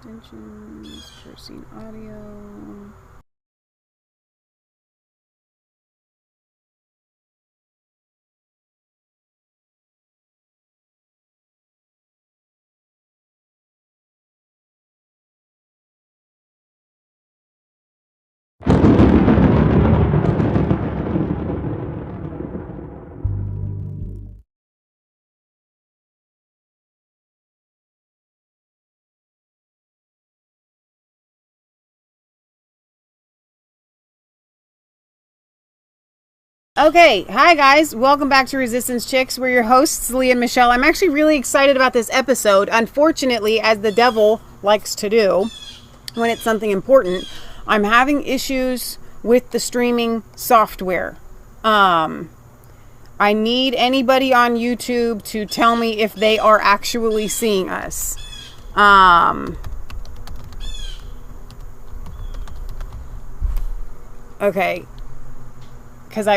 Extensions, scene audio. Okay, hi guys, welcome back to Resistance Chicks. We're your hosts, Leah and Michelle. I'm actually really excited about this episode. Unfortunately, as the devil likes to do when it's something important, I'm having issues with the streaming software. I need anybody on YouTube to tell me if they are actually seeing us. Okay. Because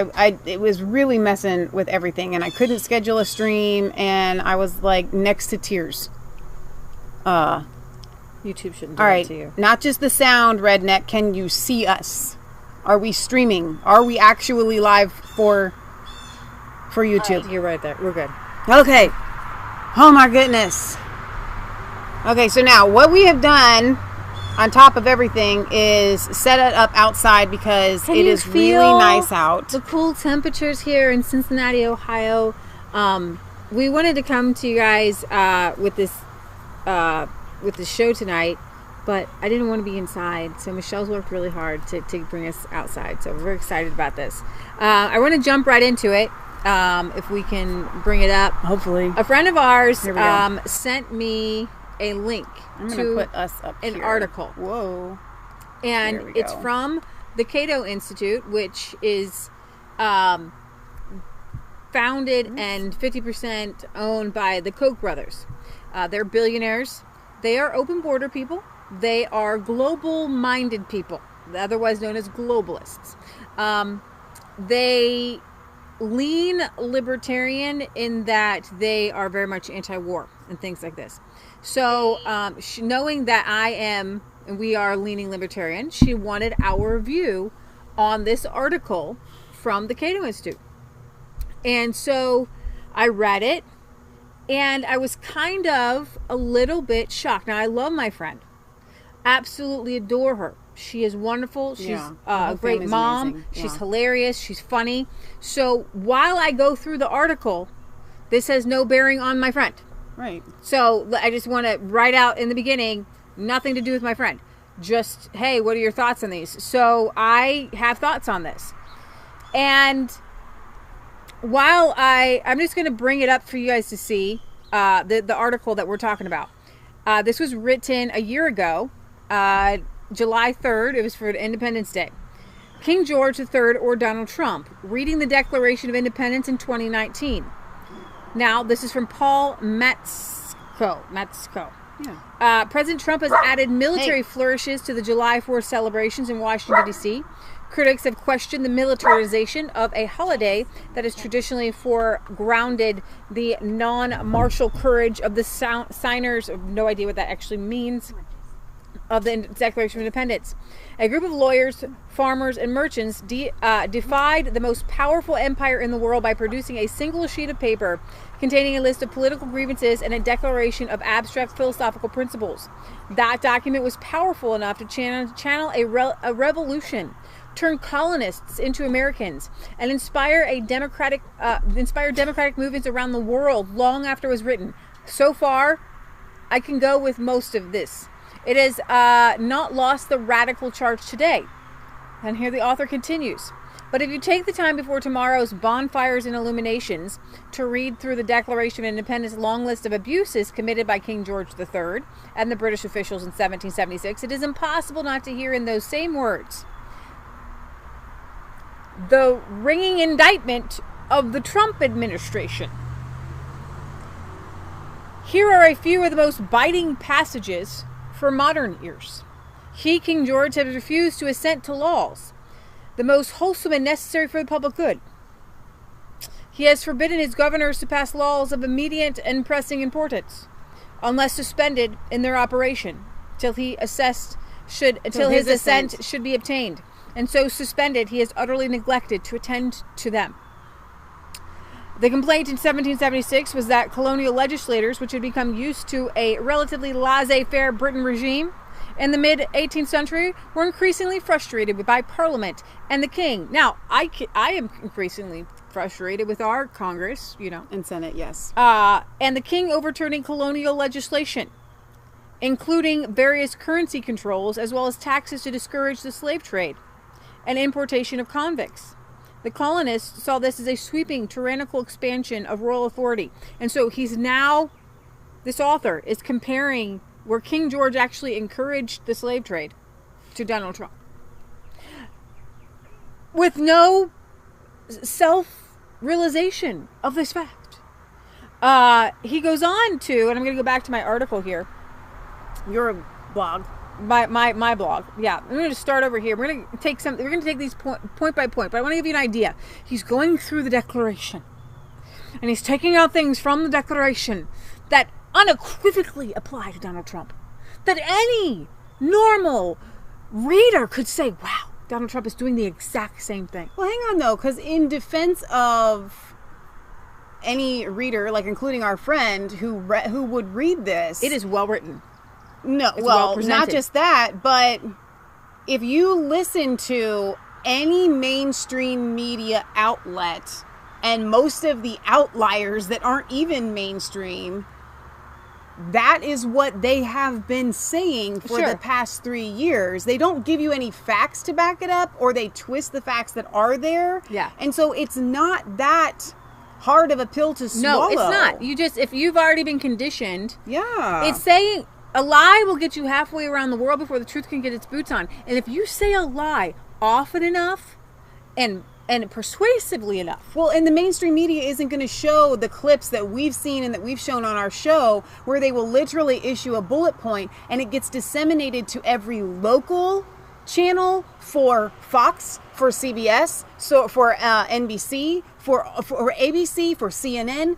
it was really messing with everything, and I couldn't schedule a stream, and I was like next to tears. YouTube shouldn't do that to you. Not just the sound, Redneck. Can you see us? Are we streaming? Are we actually live for YouTube? You're right there. We're good. Okay. Oh my goodness. Okay, so now what we have done on top of everything is set it up outside because it is really nice out. The cool temperatures here in Cincinnati, Ohio. We wanted to come to you guys with this show tonight, but I didn't want to be inside, so Michelle's worked really hard to bring us outside. So we're very excited about this. I want to jump right into it. If we can bring it up. Hopefully. A friend of ours sent me a link to put us up an here. Article. Whoa. And it's from the Cato Institute, which is founded and 50% owned by the Koch brothers. They're billionaires. They are open border people. They are global-minded people, otherwise known as globalists. They lean libertarian in that they are very much anti-war and things like this. So knowing that I am and we are leaning libertarian, she wanted our view on this article from the Cato Institute. And so I read it, and I was kind of a little bit shocked. Now, I love my friend. Absolutely adore her. She is wonderful. She's a great mom. She's hilarious. She's funny. So while I go through the article, this has no bearing on my friend. Right. So I just want to write out in the beginning, nothing to do with my friend. Just, hey, what are your thoughts on these? So I have thoughts on this. And while I'm just going to bring it up for you guys to see the article that we're talking about. This was written a year ago, July 3rd. It was for Independence Day. King George III or Donald Trump, reading the Declaration of Independence in 2019. Now, this is from Paul Metzko. Yeah. President Trump has added military flourishes to the July 4th celebrations in Washington, D.C. Critics have questioned the militarization of a holiday that has traditionally foregrounded the non-martial courage of the signers. No idea what that actually means. Of the Declaration of Independence. A group of lawyers, farmers, and merchants defied the most powerful empire in the world by producing a single sheet of paper containing a list of political grievances and a declaration of abstract philosophical principles. That document was powerful enough to channel a revolution, turn colonists into Americans, and inspire democratic movements around the world long after it was written. So far, I can go with most of this. It has not lost the radical charge today. And here the author continues. But if you take the time before tomorrow's bonfires and illuminations to read through the Declaration of Independence long list of abuses committed by King George III and the British officials in 1776, it is impossible not to hear in those same words the ringing indictment of the Trump administration. Here are a few of the most biting passages for modern ears. He, King George, has refused to assent to laws, the most wholesome and necessary for the public good. He has forbidden his governors to pass laws of immediate and pressing importance, unless suspended in their operation. till his assent should be obtained, and so suspended he is utterly neglected to attend to them. The complaint in 1776 was that colonial legislators, which had become used to a relatively laissez-faire Britain regime in the mid-18th century, were increasingly frustrated by Parliament and the King. Now, I am increasingly frustrated with our Congress, And Senate, yes. And the King overturning colonial legislation, including various currency controls, as well as taxes to discourage the slave trade and importation of convicts. The colonists saw this as a sweeping, tyrannical expansion of royal authority. And so this author is comparing where King George actually encouraged the slave trade to Donald Trump. With no self-realization of this fact. He goes on to, and I'm going to go back to my article here. Your blog. My blog. Yeah. I'm going to start over here. We're going to take these point by point, but I want to give you an idea. He's going through the Declaration, and he's taking out things from the Declaration that unequivocally apply to Donald Trump. That any normal reader could say, wow, Donald Trump is doing the exact same thing. Well, hang on, though, because in defense of any reader, like including our friend who would read this, it is well written. No, well, not just that, but if you listen to any mainstream media outlet and most of the outliers that aren't even mainstream, that is what they have been saying for the past 3 years. They don't give you any facts to back it up, or they twist the facts that are there. Yeah. And so it's not that hard of a pill to swallow. No, it's not. If you've already been conditioned. Yeah. It's saying a lie will get you halfway around the world before the truth can get its boots on. And if you say a lie often enough and persuasively enough. Well, and the mainstream media isn't going to show the clips that we've seen and that we've shown on our show where they will literally issue a bullet point and it gets disseminated to every local channel for Fox, for CBS, so for NBC, for ABC, for CNN.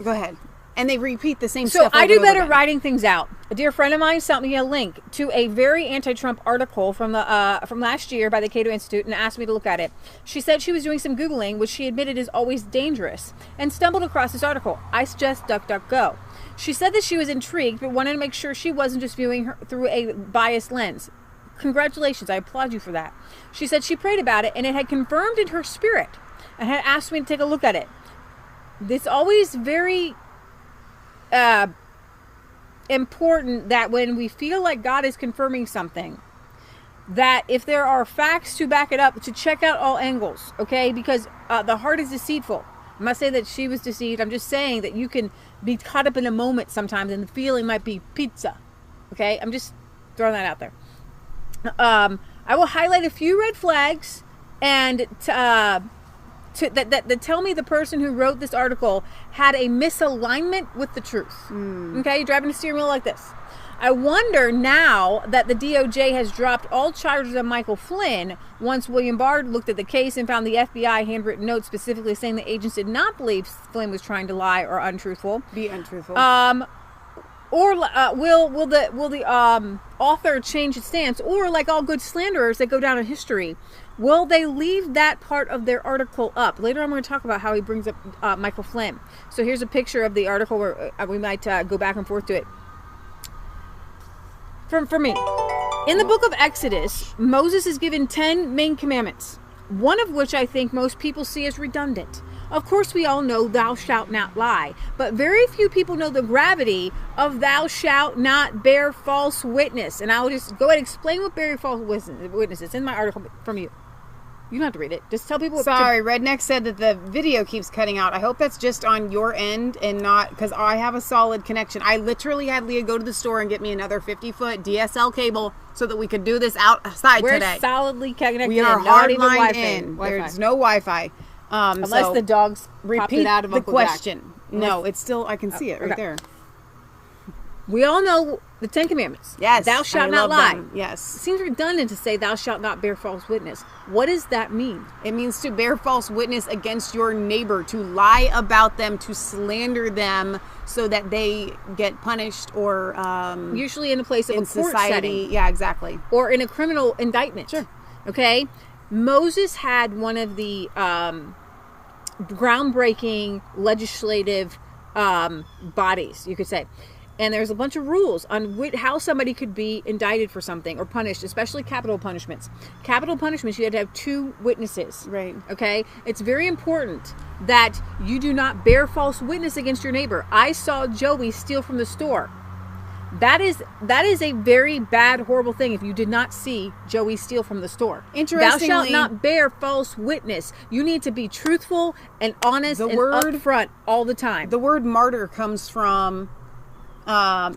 Go ahead. And they repeat the same stuff. So I do better writing things out. A dear friend of mine sent me a link to a very anti-Trump article from last year by the Cato Institute and asked me to look at it. She said she was doing some Googling, which she admitted is always dangerous, and stumbled across this article. I suggest DuckDuckGo. She said that she was intrigued, but wanted to make sure she wasn't just viewing her through a biased lens. Congratulations, I applaud you for that. She said she prayed about it, and it had confirmed in her spirit, and had asked me to take a look at it. It's always very important that when we feel like God is confirming something, that if there are facts to back it up, to check out all angles, okay? Because the heart is deceitful. I'm not saying that she was deceived. I'm just saying that you can be caught up in a moment sometimes and the feeling might be pizza, okay? I'm just throwing that out there. I will highlight a few red flags and that tell me the person who wrote this article had a misalignment with the truth. Okay, you're driving a steering wheel like this. I wonder now that the DOJ has dropped all charges on Michael Flynn once William Barr looked at the case and found the FBI handwritten note specifically saying the agents did not believe Flynn was trying to lie or be untruthful. Or will the author change its stance? Or like all good slanderers that go down in history, will they leave that part of their article up? Later on, we're going to talk about how he brings up Michael Flynn. So here's a picture of the article where we might go back and forth to it. For me, in the book of Exodus, Moses is given 10 main commandments, one of which I think most people see as redundant. Of course, we all know thou shalt not lie, but very few people know the gravity of thou shalt not bear false witness. And I will just go ahead and explain what bearing false witness is in my article from you. You don't have to read it. Just tell people. Sorry, Redneck said that the video keeps cutting out. I hope that's just on your end and not because I have a solid connection. I literally had Leah go to the store and get me another 50-foot DSL cable so that we could do this outside today. We're solidly connected. We are hardlined in. There's no Wi-Fi. Unless the dogs popped it out of the question. No, it's still, I can see it right there. We all know The 10 Commandments. Yes. Thou shalt I not love lie. them. Yes. It seems redundant to say thou shalt not bear false witness. What does that mean? It means to bear false witness against your neighbor, to lie about them, to slander them so that they get punished or... usually in a place of in a court society. setting. Yeah, exactly. Or in a criminal indictment. Sure. Okay? Moses had one of the groundbreaking legislative bodies, you could say. And there's a bunch of rules on how somebody could be indicted for something or punished, especially capital punishments. Capital punishments, you had to have 2 witnesses. Right. Okay? It's very important that you do not bear false witness against your neighbor. I saw Joey steal from the store. That is a very bad, horrible thing if you did not see Joey steal from the store. Interestingly, thou shalt not bear false witness. You need to be truthful and honest and upfront all the time. The word martyr comes from...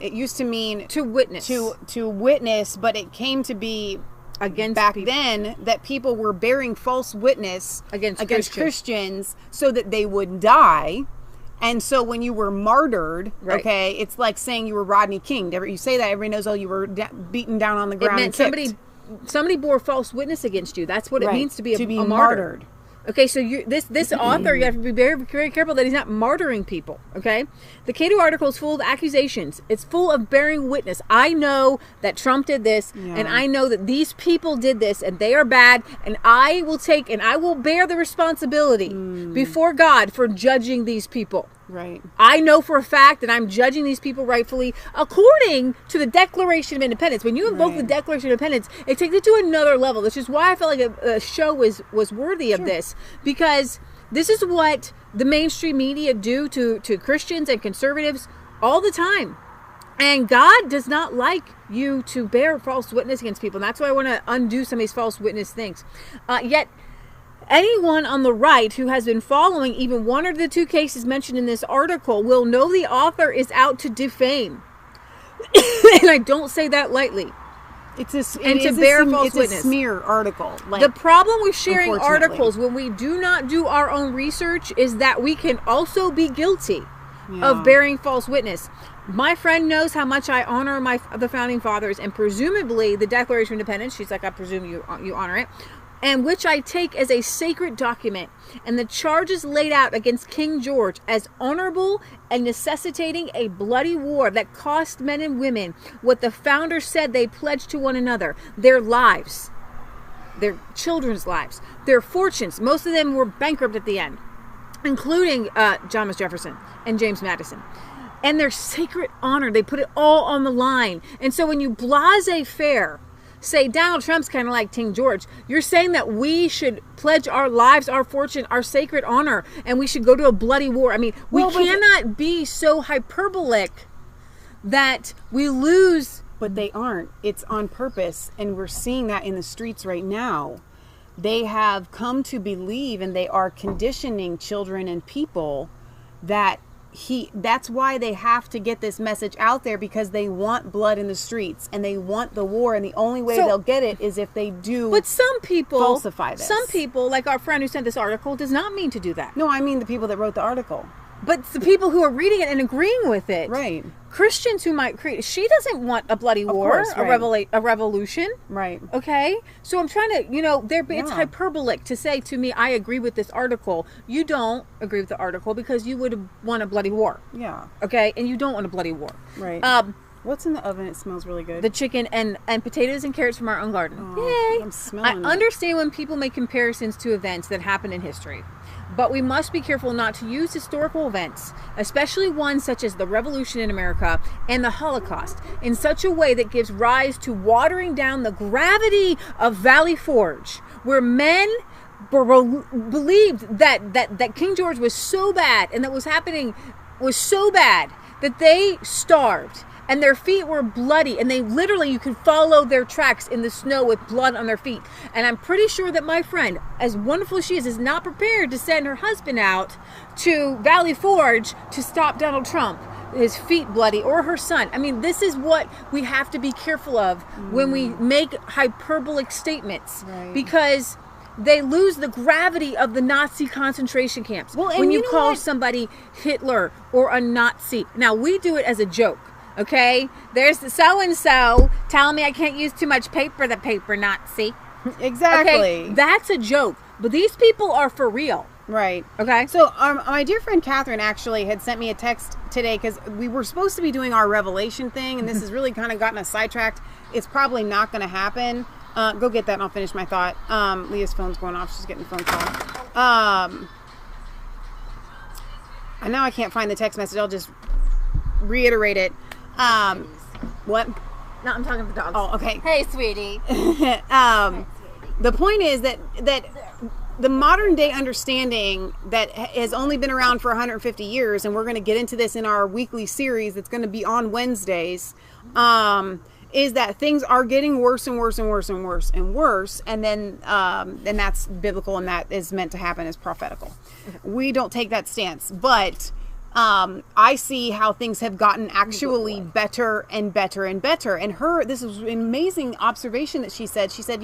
it used to mean to witness, to witness, but it came to be against back people. then that people were bearing false witness against Christians so that they would die. And so when you were martyred, right. Okay, it's like saying you were Rodney King. You say that, everybody knows, you were beaten down on the ground. It meant somebody bore false witness against you. That's what it means to be a martyr. Okay, so this author, you have to be very, very careful that he's not martyring people, okay? The Cato article is full of accusations. It's full of bearing witness. I know that Trump did this, and I know that these people did this, and they are bad, and I will bear the responsibility before God for judging these people. Right. I know for a fact that I'm judging these people rightfully according to the Declaration of Independence. When you invoke the Declaration of Independence, it takes it to another level. Which is why I felt like a show was worthy of this, because this is what the mainstream media do to Christians and conservatives all the time. And God does not like you to bear false witness against people. And that's why I want to undo some of these false witness things. Yet anyone on the right who has been following even one or the 2 cases mentioned in this article will know the author is out to defame. And I don't say that lightly. It's a smear article. The problem with sharing articles when we do not do our own research is that we can also be guilty of bearing false witness. My friend knows how much I honor the founding fathers, and presumably the Declaration of Independence. She's like, I presume you honor it. And which I take as a sacred document, and the charges laid out against King George as honorable and necessitating a bloody war that cost men and women what the founders said they pledged to one another: their lives, their children's lives, their fortunes. Most of them were bankrupt at the end, including Thomas Jefferson and James Madison. And their sacred honor, they put it all on the line. And so when you blase-faire say Donald Trump's kind of like King George, you're saying that we should pledge our lives, our fortune, our sacred honor, and we should go to a bloody war. I mean, we cannot be so hyperbolic that we lose. But they aren't. It's on purpose, and we're seeing that in the streets right now. They have come to believe, and they are conditioning children and people that that's why they have to get this message out there, because they want blood in the streets and they want the war, and the only way they'll get it is if they do. But some people falsify this. Some people, like our friend who sent this article, does not mean to do that. No, I mean the people that wrote the article. But the people who are reading it and agreeing with it. Right. Christians who might create. She doesn't want a bloody war, a revolution. Right. Okay? So I'm trying to, it's hyperbolic to say to me, I agree with this article. You don't agree with the article because you would want a bloody war. Yeah. Okay? And you don't want a bloody war. Right. What's in the oven? It smells really good. The chicken and potatoes and carrots from our own garden. Oh, yay. I'm smelling I understand when people make comparisons to events that happen in history. But we must be careful not to use historical events, especially ones such as the Revolution in America and the Holocaust, in such a way that gives rise to watering down the gravity of Valley Forge, where men believed that King George was so bad and that was happening was so bad that they starved. And their feet were bloody, and you could follow their tracks in the snow with blood on their feet. And I'm pretty sure that my friend, as wonderful as she is not prepared to send her husband out to Valley Forge to stop Donald Trump, his feet bloody, or her son. I mean, this is what we have to be careful of when we make hyperbolic statements, because they lose the gravity of the Nazi concentration camps. Well, when you call somebody Hitler or a Nazi. Now, we do it as a joke. Okay? There's the so-and-so telling me I can't use too much paper, the paper Nazi. Exactly. Okay? That's a joke. But these people are for real. Right. Okay. So my dear friend Catherine actually had sent me a text today because we were supposed to be doing our Revelation thing, and this has really kind of gotten us sidetracked. It's probably not going to happen. Go get that and I'll finish my thought. Leah's phone's going off. She's getting a phone call. And now I can't find the text message. I'll just reiterate it. What? No, I'm talking to the dogs. Oh, okay. Hey, sweetie. The point is that the modern day understanding that has only been around for 150 years, and we're going to get into this in our weekly series that's going to be on Wednesdays, is that things are getting worse and worse and worse and worse and worse, and then that's biblical, and that is meant to happen as prophetical. Okay. We don't take that stance, but I see how things have gotten actually better and better and better. And this was an amazing observation that she said. She said,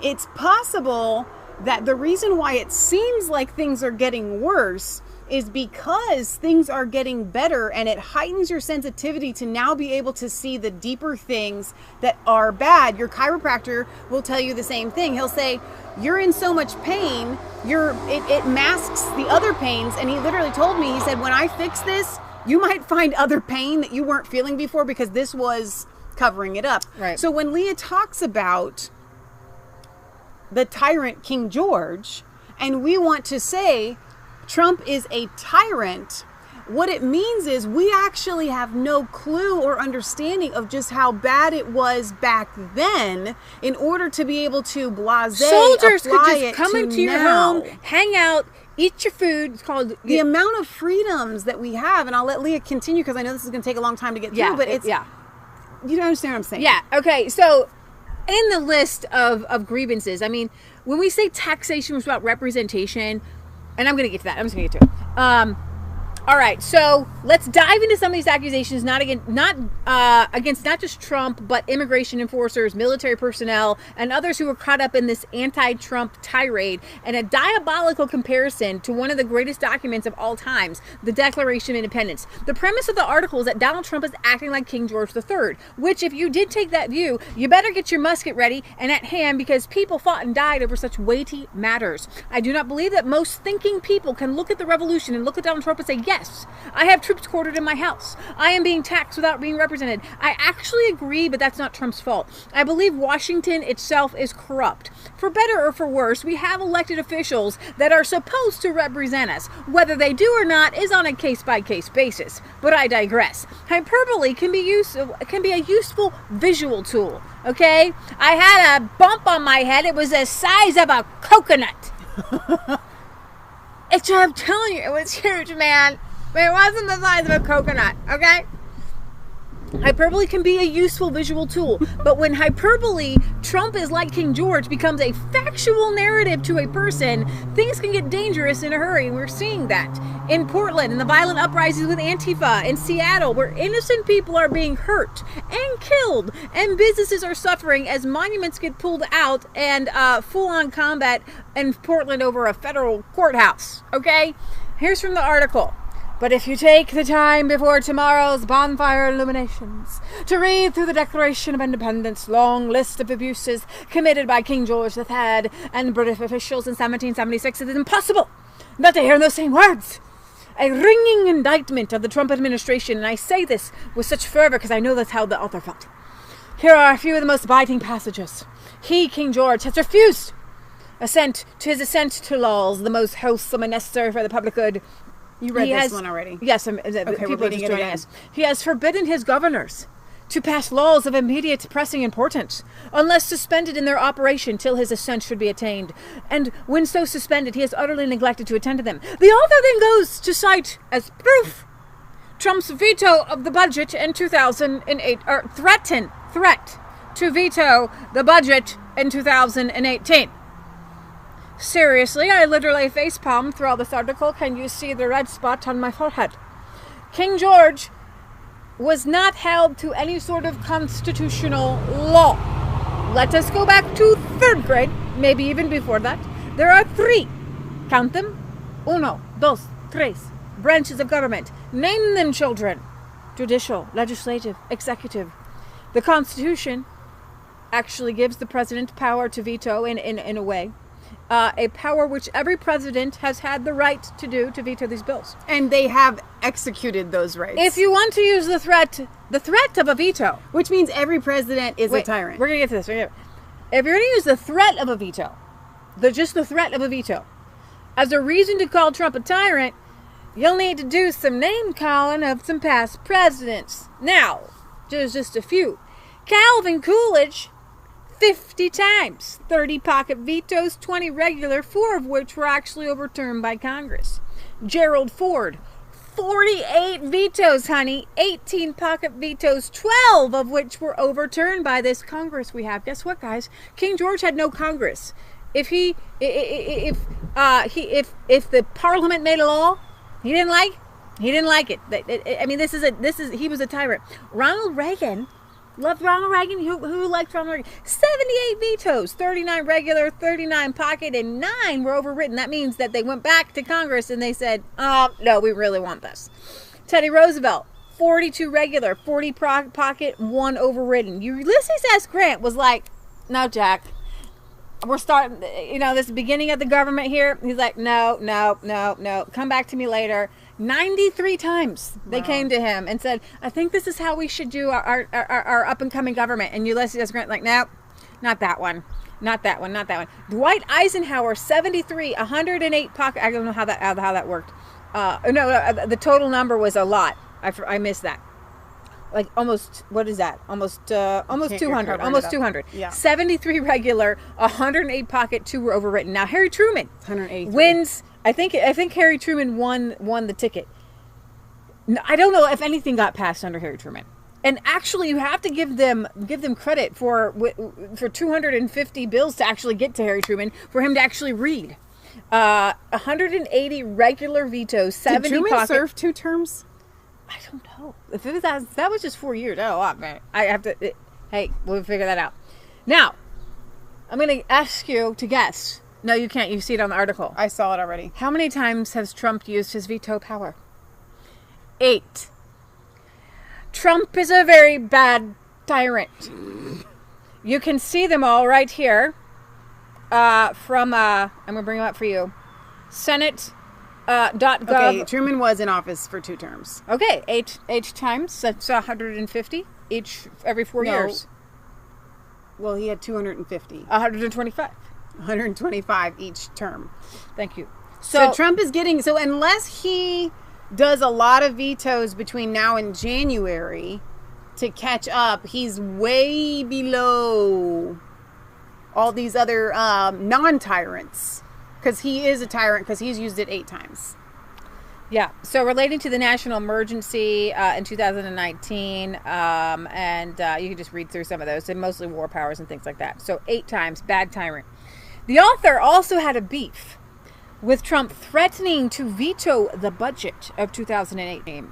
it's possible that the reason why it seems like things are getting worse is because things are getting better, and it heightens your sensitivity to now be able to see the deeper things that are bad. Your chiropractor will tell you the same thing. He'll say, you're in so much pain, it masks the other pains. And he literally told me, he said, when I fix this, you might find other pain that you weren't feeling before because this was covering it up. Right. So when Leah talks about the tyrant King George, and we want to say Trump is a tyrant, what it means is we actually have no clue or understanding of just how bad it was back then in order to be able to soldiers could just come into your home, hang out, eat your food. It's called the amount of freedoms that we have. And I'll let Leah continue because I know this is going to take a long time to get through, but it's, you don't understand what I'm saying. Yeah. Okay. So in the list of grievances, I mean, when we say taxation was about representation, and I'm going to get to that. I'm just going to get to it. All right, so let's dive into some of these accusations, not against not just Trump, but immigration enforcers, military personnel, and others who were caught up in this anti-Trump tirade, and a diabolical comparison to one of the greatest documents of all times, the Declaration of Independence. The premise of the article is that Donald Trump is acting like King George III, which, if you did take that view, you better get your musket ready and at hand, because people fought and died over such weighty matters. I do not believe that most thinking people can look at the revolution and look at Donald Trump and say, yes, I have troops quartered in my house. I am being taxed without being represented. I actually agree, but that's not Trump's fault. I believe Washington itself is corrupt. For better or for worse, we have elected officials that are supposed to represent us. Whether they do or not is on a case-by-case basis. But I digress. Hyperbole can be a useful visual tool. Okay? I had a bump on my head. It was the size of a coconut. I'm telling you, it was huge, man. But it wasn't the size of a coconut, okay? Hyperbole can be a useful visual tool, but when hyperbole, Trump is like King George, becomes a factual narrative to a person, things can get dangerous in a hurry, and we're seeing that in Portland, in the violent uprisings with Antifa, in Seattle, where innocent people are being hurt and killed, and businesses are suffering as monuments get pulled out, and full-on combat in Portland over a federal courthouse, okay? Here's from the article. But if you take the time before tomorrow's bonfire illuminations to read through the Declaration of Independence' long list of abuses committed by King George III and British officials in 1776, it is impossible not to hear in those same words a ringing indictment of the Trump administration. And I say this with such fervor because I know that's how the author felt. Here are a few of the most biting passages. He, King George, has refused assent to laws, the most wholesome and necessary for the public good. You read this one already. Yes, okay, people are just joining us. He has forbidden his governors to pass laws of immediate pressing importance, unless suspended in their operation till his assent should be attained. And when so suspended, he has utterly neglected to attend to them. The author then goes to cite as proof Trump's veto of the budget in 2008, or threat to veto the budget in 2018. Seriously, I literally facepalmed throughout this article. Can you see the red spot on my forehead? King George was not held to any sort of constitutional law. Let us go back to 3rd grade, maybe even before that. There are 3, count them, 1, 2, 3, branches of government. Name them, children. judicial, legislative, executive. The Constitution actually gives the president power to veto in a way. A power which every president has had the right to do, to veto these bills. And they have executed those rights. If you want to use the threat of a veto. Which means every president is a tyrant. We're going to get to this. If you're going to use the threat of a veto, just the threat of a veto, as a reason to call Trump a tyrant, you'll need to do some name calling of some past presidents. Now, just a few. Calvin Coolidge, 50 times, 30 pocket vetoes, 20 regular, 4 of which were actually overturned by Congress. Gerald Ford, 48 vetoes, honey, 18 pocket vetoes, 12 of which were overturned by this Congress we have. Guess what, guys? King George had no Congress. If the Parliament made a law he didn't like it. I mean, he was a tyrant. Ronald Reagan. Loved Ronald Reagan. Who liked Ronald Reagan? 78 vetoes, 39 regular, 39 pocket, and 9 were overwritten. That means that they went back to Congress and they said, no, we really want this. Teddy Roosevelt, 42 regular, 40 pocket, 1 overridden. Ulysses S. Grant was like, no, Jack, we're starting, this beginning of the government here. He's like, no, come back to me later. 93 times they came to him and said, I think this is how we should do our up-and-coming government. And Ulysses S. Grant, like, no, not that one. Dwight Eisenhower, 73, 108 pocket. I don't know how that worked. The total number was a lot. I missed that. Like almost, what is that? Almost 200. Almost 200. Yeah. 73 regular, 108 pocket, 2 were overwritten. Now Harry Truman 108 wins. I think Harry Truman won the ticket. I don't know if anything got passed under Harry Truman. And actually, you have to give them credit for 250 bills to actually get to Harry Truman, for him to actually read. 180 regular vetoes, 70 Did Truman pocket. serve 2 terms? I don't know. If it was that was just 4 years. Oh, man. I have to. Hey, we'll figure that out. Now, I'm going to ask you to guess. No, you can't. You see it on the article. I saw it already. How many times has Trump used his veto power? 8. Trump is a very bad tyrant. You can see them all right here. I'm going to bring them up for you. Senate.gov. Okay, Truman was in office for 2 terms. Okay, 8 times. That's 150 each every 4 years. Well, he had 250. 125. 125 each term. Thank you. So Trump is getting, so unless he does a lot of vetoes between now and January to catch up, he's way below all these other non-tyrants. Because he is a tyrant, because he's used it 8 times. Yeah. So relating to the national emergency in 2019, and you can just read through some of those, and mostly war powers and things like that. So 8 times, bad tyrant. The author also had a beef with Trump threatening to veto the budget of 2008.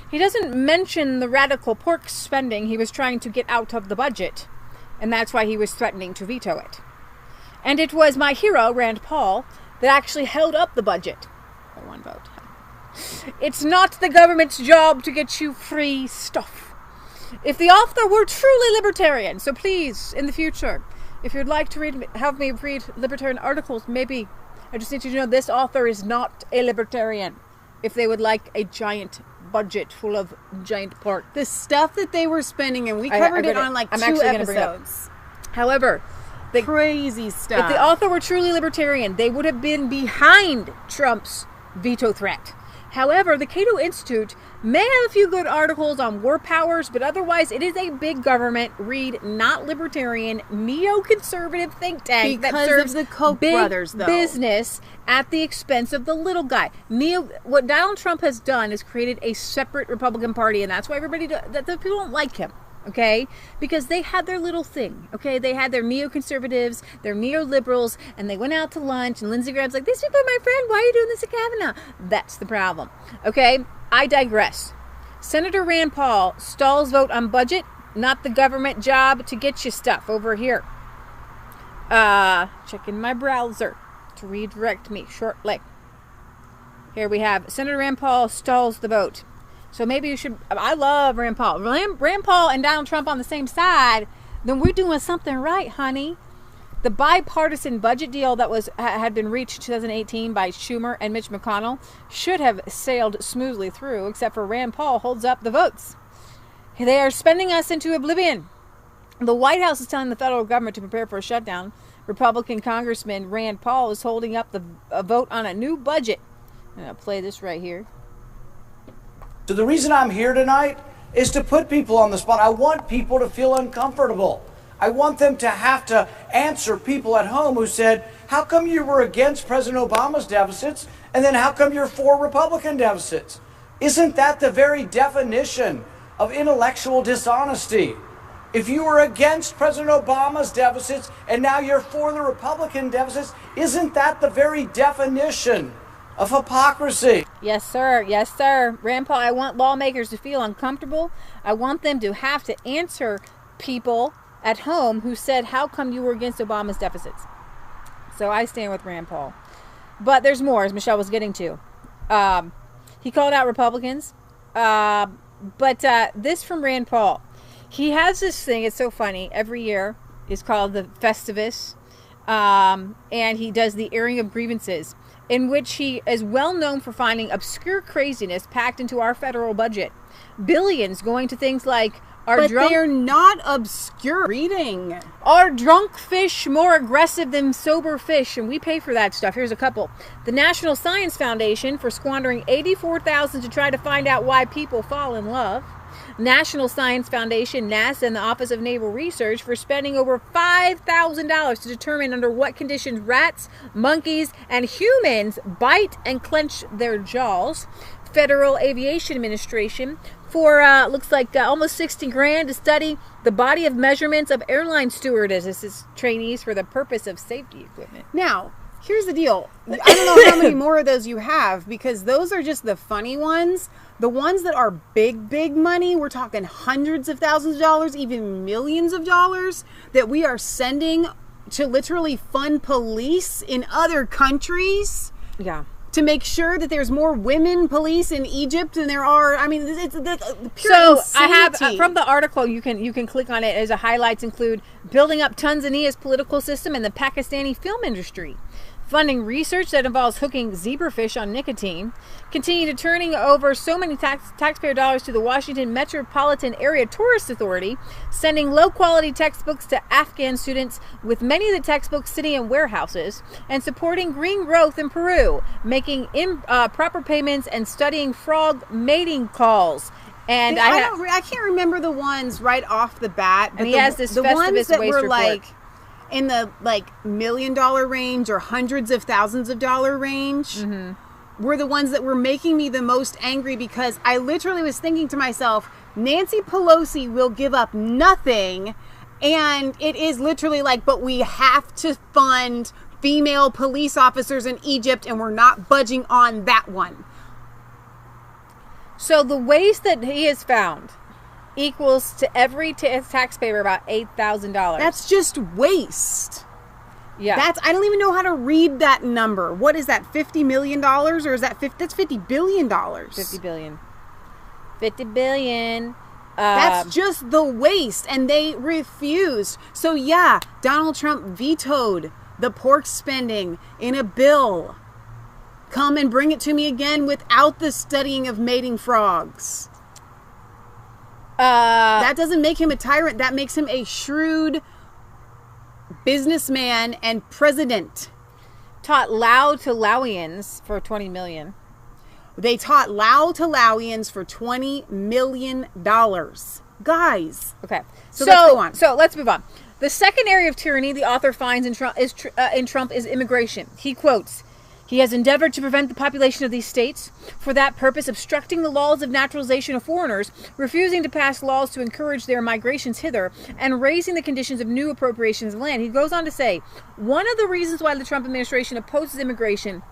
He doesn't mention the radical pork spending he was trying to get out of the budget, and that's why he was threatening to veto it. And it was my hero, Rand Paul, that actually held up the budget by 1 vote. It's not the government's job to get you free stuff. If the author were truly libertarian, so please, in the future, if you'd like to have me read libertarian articles, maybe. I just need you to know this author is not a libertarian. If they would like a giant budget full of giant pork. The stuff that they were spending, and we covered it on like 2 episodes. However, crazy stuff. If the author were truly libertarian, they would have been behind Trump's veto threat. However, the Cato Institute may have a few good articles on war powers, but otherwise it is a big government, read, not libertarian, neoconservative think tank that serves of the Koch big brothers, though. business at the expense of the little guy. What Donald Trump has done is created a separate Republican Party, and that's why the people don't like him. Okay? Because they had their little thing. Okay? They had their neoconservatives, their neoliberals, and they went out to lunch, and Lindsey Graham's like, these people are my friend, why are you doing this at Kavanaugh? That's the problem. Okay? I digress. Senator Rand Paul stalls vote on budget, not the government job to get you stuff over here. Checking my browser to redirect me shortly. Here we have Senator Rand Paul stalls the vote. So maybe you should. I love Rand Paul. Rand Paul and Donald Trump on the same side. Then we're doing something right, honey. The bipartisan budget deal that had been reached in 2018 by Schumer and Mitch McConnell should have sailed smoothly through, except for Rand Paul holds up the votes. They are spending us into oblivion. The White House is telling the federal government to prepare for a shutdown. Republican Congressman Rand Paul is holding up a vote on a new budget. I'm going to play this right here. So the reason I'm here tonight is to put people on the spot. I want people to feel uncomfortable. I want them to have to answer people at home who said, how come you were against President Obama's deficits, and then how come you're for Republican deficits? Isn't that the very definition of intellectual dishonesty? If you were against President Obama's deficits and now you're for the Republican deficits, isn't that the very definition of hypocrisy? Yes, sir. Yes, sir. Rand Paul, I want lawmakers to feel uncomfortable. I want them to have to answer people at home who said, how come you were against Obama's deficits? So I stand with Rand Paul. But there's more, as Michelle was getting to. He called out Republicans. But this from Rand Paul. He has this thing, it's so funny, every year is called the Festivus. And he does the airing of grievances, in which he is well known for finding obscure craziness packed into our federal budget. Billions going to things like, they're not obscure. Reading. Are drunk fish more aggressive than sober fish? And we pay for that stuff. Here's a couple. The National Science Foundation for squandering $84,000 to try to find out why people fall in love. National Science Foundation, NASA, and the Office of Naval Research for spending over $5,000 to determine under what conditions rats, monkeys, and humans bite and clench their jaws. Federal Aviation Administration for looks like almost $60,000 to study the body of measurements of airline stewardesses trainees for the purpose of safety equipment. Now, here's the deal. I don't know how many more of those you have, because those are just the funny ones. The ones that are big money, we're talking hundreds of thousands of dollars, even millions of dollars, that we are sending to literally fund police in other countries. Yeah. To make sure that there's more women police in Egypt than there are. I mean, it's the pure so insanity. I have from the article, you can click on it. As a highlights include building up Tanzania's political system and the Pakistani film industry, funding research that involves hooking zebrafish on nicotine, continue to turning over so many taxpayer dollars to the Washington Metropolitan Area Tourist Authority, sending low-quality textbooks to Afghan students, with many of the textbooks sitting in warehouses, and supporting green growth in Peru, making improper payments and studying frog mating calls. And I can't remember the ones right off the bat. But and he has this the ones that waste were report. like in the $1 million range or hundreds of thousands of dollar range were the ones that were making me the most angry, because I literally was thinking to myself, Nancy Pelosi will give up nothing, and it is literally like, but we have to fund female police officers in Egypt, and we're not budging on that one. So the waste that he has found equals to every taxpayer about $8,000. That's just waste. Yeah. I don't even know how to read that number. What is that, $50 million? Or is that that's $50 billion? $50 billion. $50 billion. That's just the waste. And they refused. So yeah, Donald Trump vetoed the pork spending in a bill. Come and bring it to me again without the studying of mating frogs. That doesn't make him a tyrant. That makes him a shrewd businessman and president. Taught Lao to Laoians for $20 million. They taught Lao to Laoians for $20 million. Guys. Okay. So let's go on. So let's move on. The second area of tyranny the author finds in Trump is immigration. He quotes, "He has endeavored to prevent the population of these states, for that purpose obstructing the laws of naturalization of foreigners, refusing to pass laws to encourage their migrations hither, and raising the conditions of new appropriations of land." He goes on to say, one of the reasons why the Trump administration opposes immigration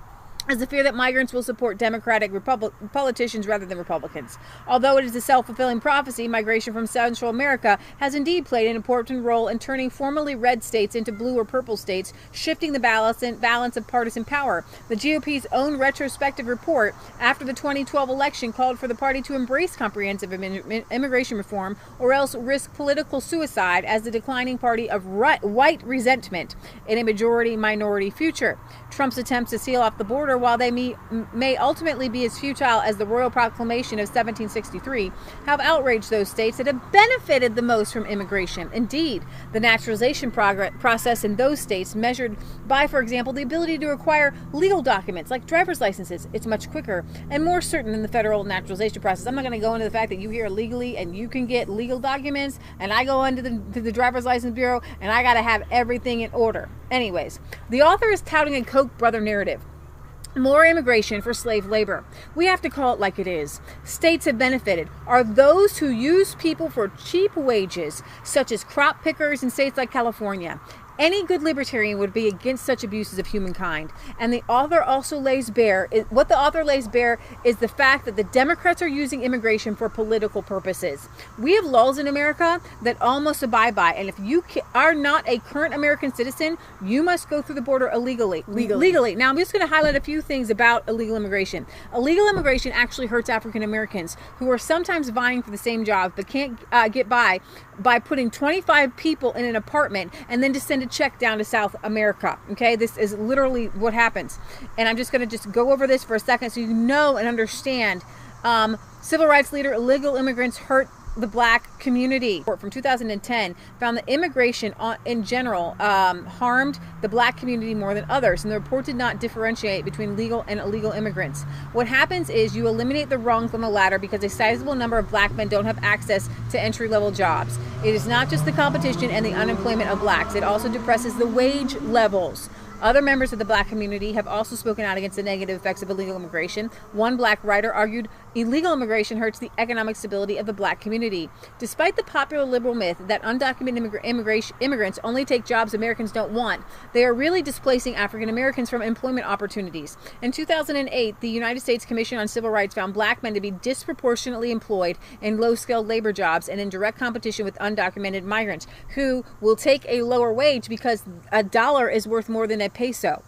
is the fear that migrants will support Democratic politicians rather than Republicans. Although it is a self-fulfilling prophecy, migration from Central America has indeed played an important role in turning formerly red states into blue or purple states, shifting the balance of partisan power. The GOP's own retrospective report after the 2012 election called for the party to embrace comprehensive immigration reform or else risk political suicide as the declining party of white resentment in a majority-minority future. Trump's attempts to seal off the border, while they may ultimately be as futile as the Royal Proclamation of 1763, have outraged those states that have benefited the most from immigration. Indeed, the naturalization process in those states, measured by, for example, the ability to acquire legal documents like driver's licenses, it's much quicker and more certain than the federal naturalization process. I'm not going to go into the fact that you here legally and you can get legal documents, and I go into the driver's license bureau and I got to have everything in order. Anyways, the author is touting a Koch brother narrative. More immigration for slave labor. We have to call it like it is. States have benefited are those who use people for cheap wages, such as crop pickers in states like California. Any good libertarian would be against such abuses of humankind. And the author also lays bare, what the author lays bare is the fact that the Democrats are using immigration for political purposes. We have laws in America that all must abide by. And if you are not a current American citizen, you must go through the border illegally. Legally. Now, I'm just going to highlight a few things about illegal immigration. Illegal immigration actually hurts African Americans who are sometimes vying for the same job but can't get by putting 25 people in an apartment and then to send a check down to South America. Okay, this is literally what happens. And I'm just going to just go over this for a second so you know and understand. Civil rights leader, illegal immigrants hurt the black community. From 2010 found that immigration in general harmed the black community more than others, and the report did not differentiate between legal and illegal immigrants. What happens is you eliminate the rungs on the ladder because a sizable number of black men don't have access to entry-level jobs. It is not just the competition and the unemployment of blacks, it also depresses the wage levels. Other members of the black community have also spoken out against the negative effects of illegal immigration. One black writer argued illegal immigration hurts the economic stability of the black community. Despite the popular liberal myth that undocumented immigrants only take jobs Americans don't want, they are really displacing African Americans from employment opportunities. In 2008, the United States Commission on Civil Rights found black men to be disproportionately employed in low-skilled labor jobs and in direct competition with undocumented migrants who will take a lower wage because a dollar is worth more than a peso.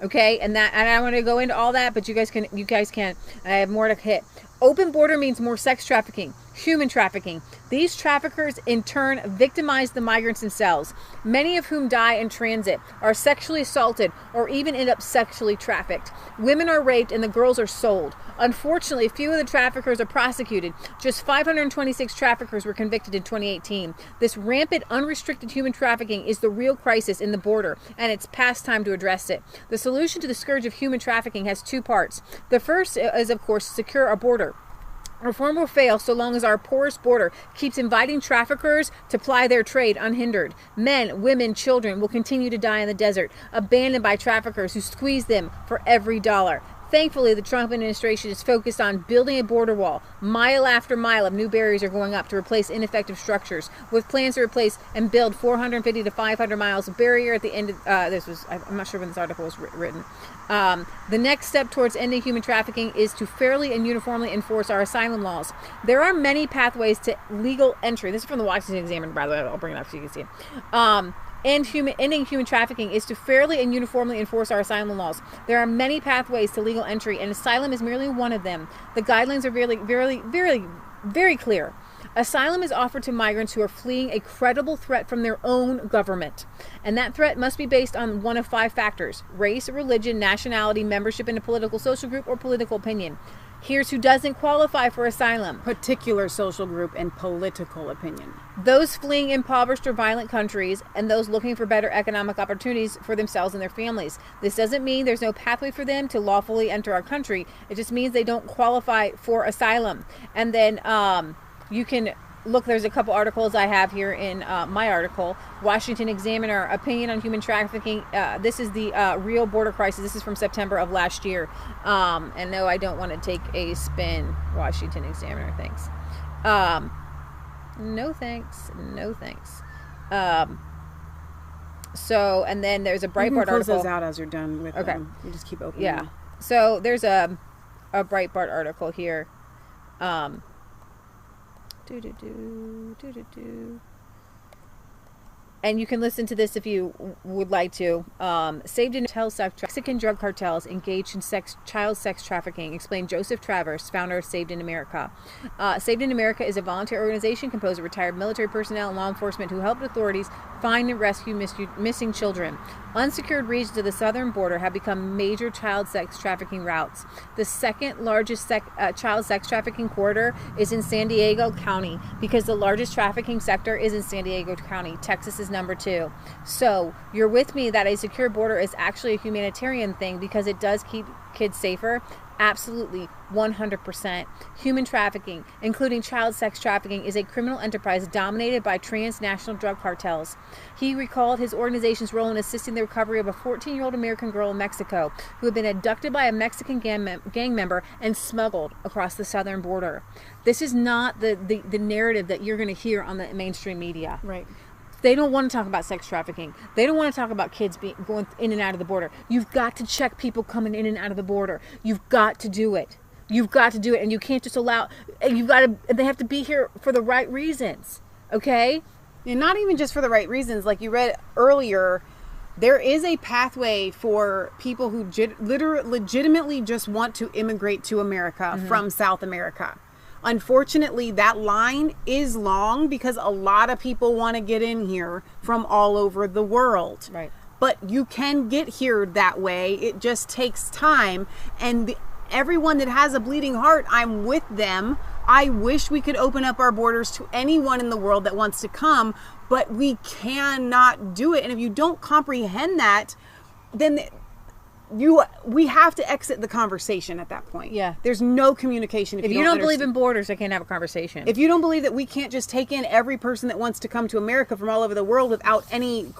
Okay, and I want to go into all that, but you guys can. I have more to hit. Open border means more sex trafficking, human trafficking. These traffickers in turn victimize the migrants themselves, many of whom die in transit, are sexually assaulted, or even end up sexually trafficked. Women are raped and the girls are sold. Unfortunately, few of the traffickers are prosecuted. Just 526 traffickers were convicted in 2018. This rampant, unrestricted human trafficking is the real crisis in the border, and it's past time to address it. The solution to the scourge of human trafficking has two parts. The first is, of course, to secure our border. Reform will fail so long as our porous border keeps inviting traffickers to ply their trade unhindered. Men, women, children will continue to die in the desert, abandoned by traffickers who squeeze them for every dollar. Thankfully, the Trump administration is focused on building a border wall. Mile after mile of new barriers are going up to replace ineffective structures, with plans to replace and build 450 to 500 miles of barrier at the end of, I'm not sure when this article was written. The next step towards ending human trafficking is to fairly and uniformly enforce our asylum laws. There are many pathways to legal entry. This is from the Washington Examiner, by the way. I'll bring it up so you can see it. Ending human trafficking is to fairly and uniformly enforce our asylum laws. There are many pathways to legal entry, and asylum is merely one of them. The guidelines are very clear. Asylum is offered to migrants who are fleeing a credible threat from their own government. And that threat must be based on one of 5 factors: race, religion, nationality, membership in a political social group, or political opinion. Here's who doesn't qualify for asylum: particular social group and political opinion. Those fleeing impoverished or violent countries, and those looking for better economic opportunities for themselves and their families. This doesn't mean there's no pathway for them to lawfully enter our country. It just means they don't qualify for asylum. And then you can look, there's a couple articles I have here in my article, Washington Examiner, Opinion on Human Trafficking. This is the real border crisis. This is from September of last year. And no, I don't want to take a spin. Washington Examiner, thanks. No thanks. No thanks. So, and then there's a Breitbart article. Close those out as you're done with them. You just keep opening them. So there's a Breitbart article here. And you can listen to this if you would like to. Saved in Hotel Sex Mexican drug cartels engaged in child sex trafficking, explained Joseph Travers, founder of Saved in America. Saved in America is a volunteer organization composed of retired military personnel and law enforcement who helped authorities find and rescue missing children. Unsecured regions of the southern border have become major child sex trafficking routes. The second largest child sex trafficking corridor is in San Diego County because the largest trafficking sector is in San Diego County. Texas is number 2. So you're with me that a secure border is actually a humanitarian thing because it does keep kids safer. Absolutely, 100%. Human trafficking, including child sex trafficking, is a criminal enterprise dominated by transnational drug cartels. He recalled his organization's role in assisting the recovery of a 14-year-old American girl in Mexico who had been abducted by a Mexican gang member and smuggled across the southern border. This is not the narrative that you're going to hear on the mainstream media. Right. They don't want to talk about sex trafficking. They don't want to talk about kids going in and out of the border. You've got to check people coming in and out of the border. You've got to do it. You've got to do it. And you can't just allow, they have to be here for the right reasons. Okay? And not even just for the right reasons. Like you read earlier, there is a pathway for people who legitimately just want to immigrate to America from South America. Unfortunately, that line is long because a lot of people want to get in here from all over the world. Right. But you can get here that way. It just takes time. And everyone that has a bleeding heart, I'm with them. I wish we could open up our borders to anyone in the world that wants to come, but we cannot do it. And if you don't comprehend that, then we have to exit the conversation at that point. Yeah. There's no communication if you don't believe in borders, I can't have a conversation. If you don't believe that we can't just take in every person that wants to come to America from all over the world without any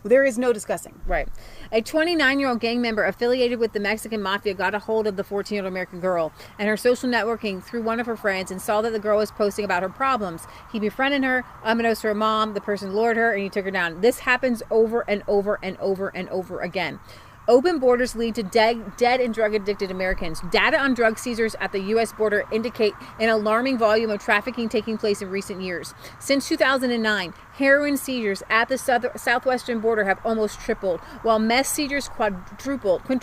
there is no discussing. Right. A 29-year-old gang member affiliated with the Mexican mafia got a hold of the 14-year-old American girl and her social networking through one of her friends and saw that the girl was posting about her problems. He befriended her, unbeknownst to her mom. The person lured her and he took her down. This happens over and over and over and over again. Open borders lead to dead and drug-addicted Americans. Data on drug seizures at the U.S. border indicate an alarming volume of trafficking taking place in recent years. Since 2009, heroin seizures at the southwestern border have almost tripled, while meth seizures quintupled through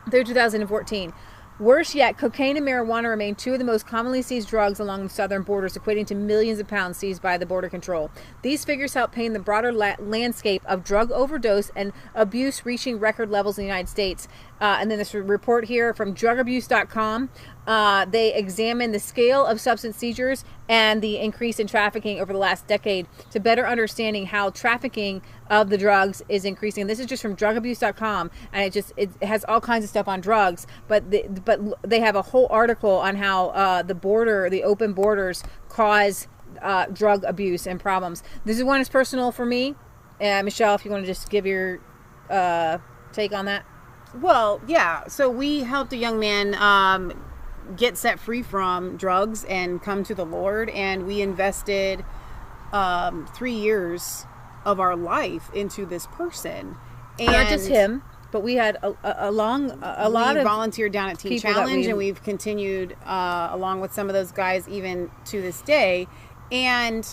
2014. Worse yet, cocaine and marijuana remain two of the most commonly seized drugs along the southern borders, equating to millions of pounds seized by the Border Control. These figures help paint the broader landscape of drug overdose and abuse reaching record levels in the United States. And then this report here from drugabuse.com. They examine the scale of substance seizures and the increase in trafficking over the last decade to better understanding how trafficking of the drugs is increasing. And this is just from drugabuse.com, and it has all kinds of stuff on drugs, but they have a whole article on how the open borders cause drug abuse and problems. This is one that's personal for me. Michelle, if you want to just give your take on that. Well, yeah. So we helped a young man get set free from drugs and come to the Lord, and we invested 3 years of our life into this person. And not just him, but we had a lot of volunteered down at Teen Challenge, and we've continued along with some of those guys even to this day. And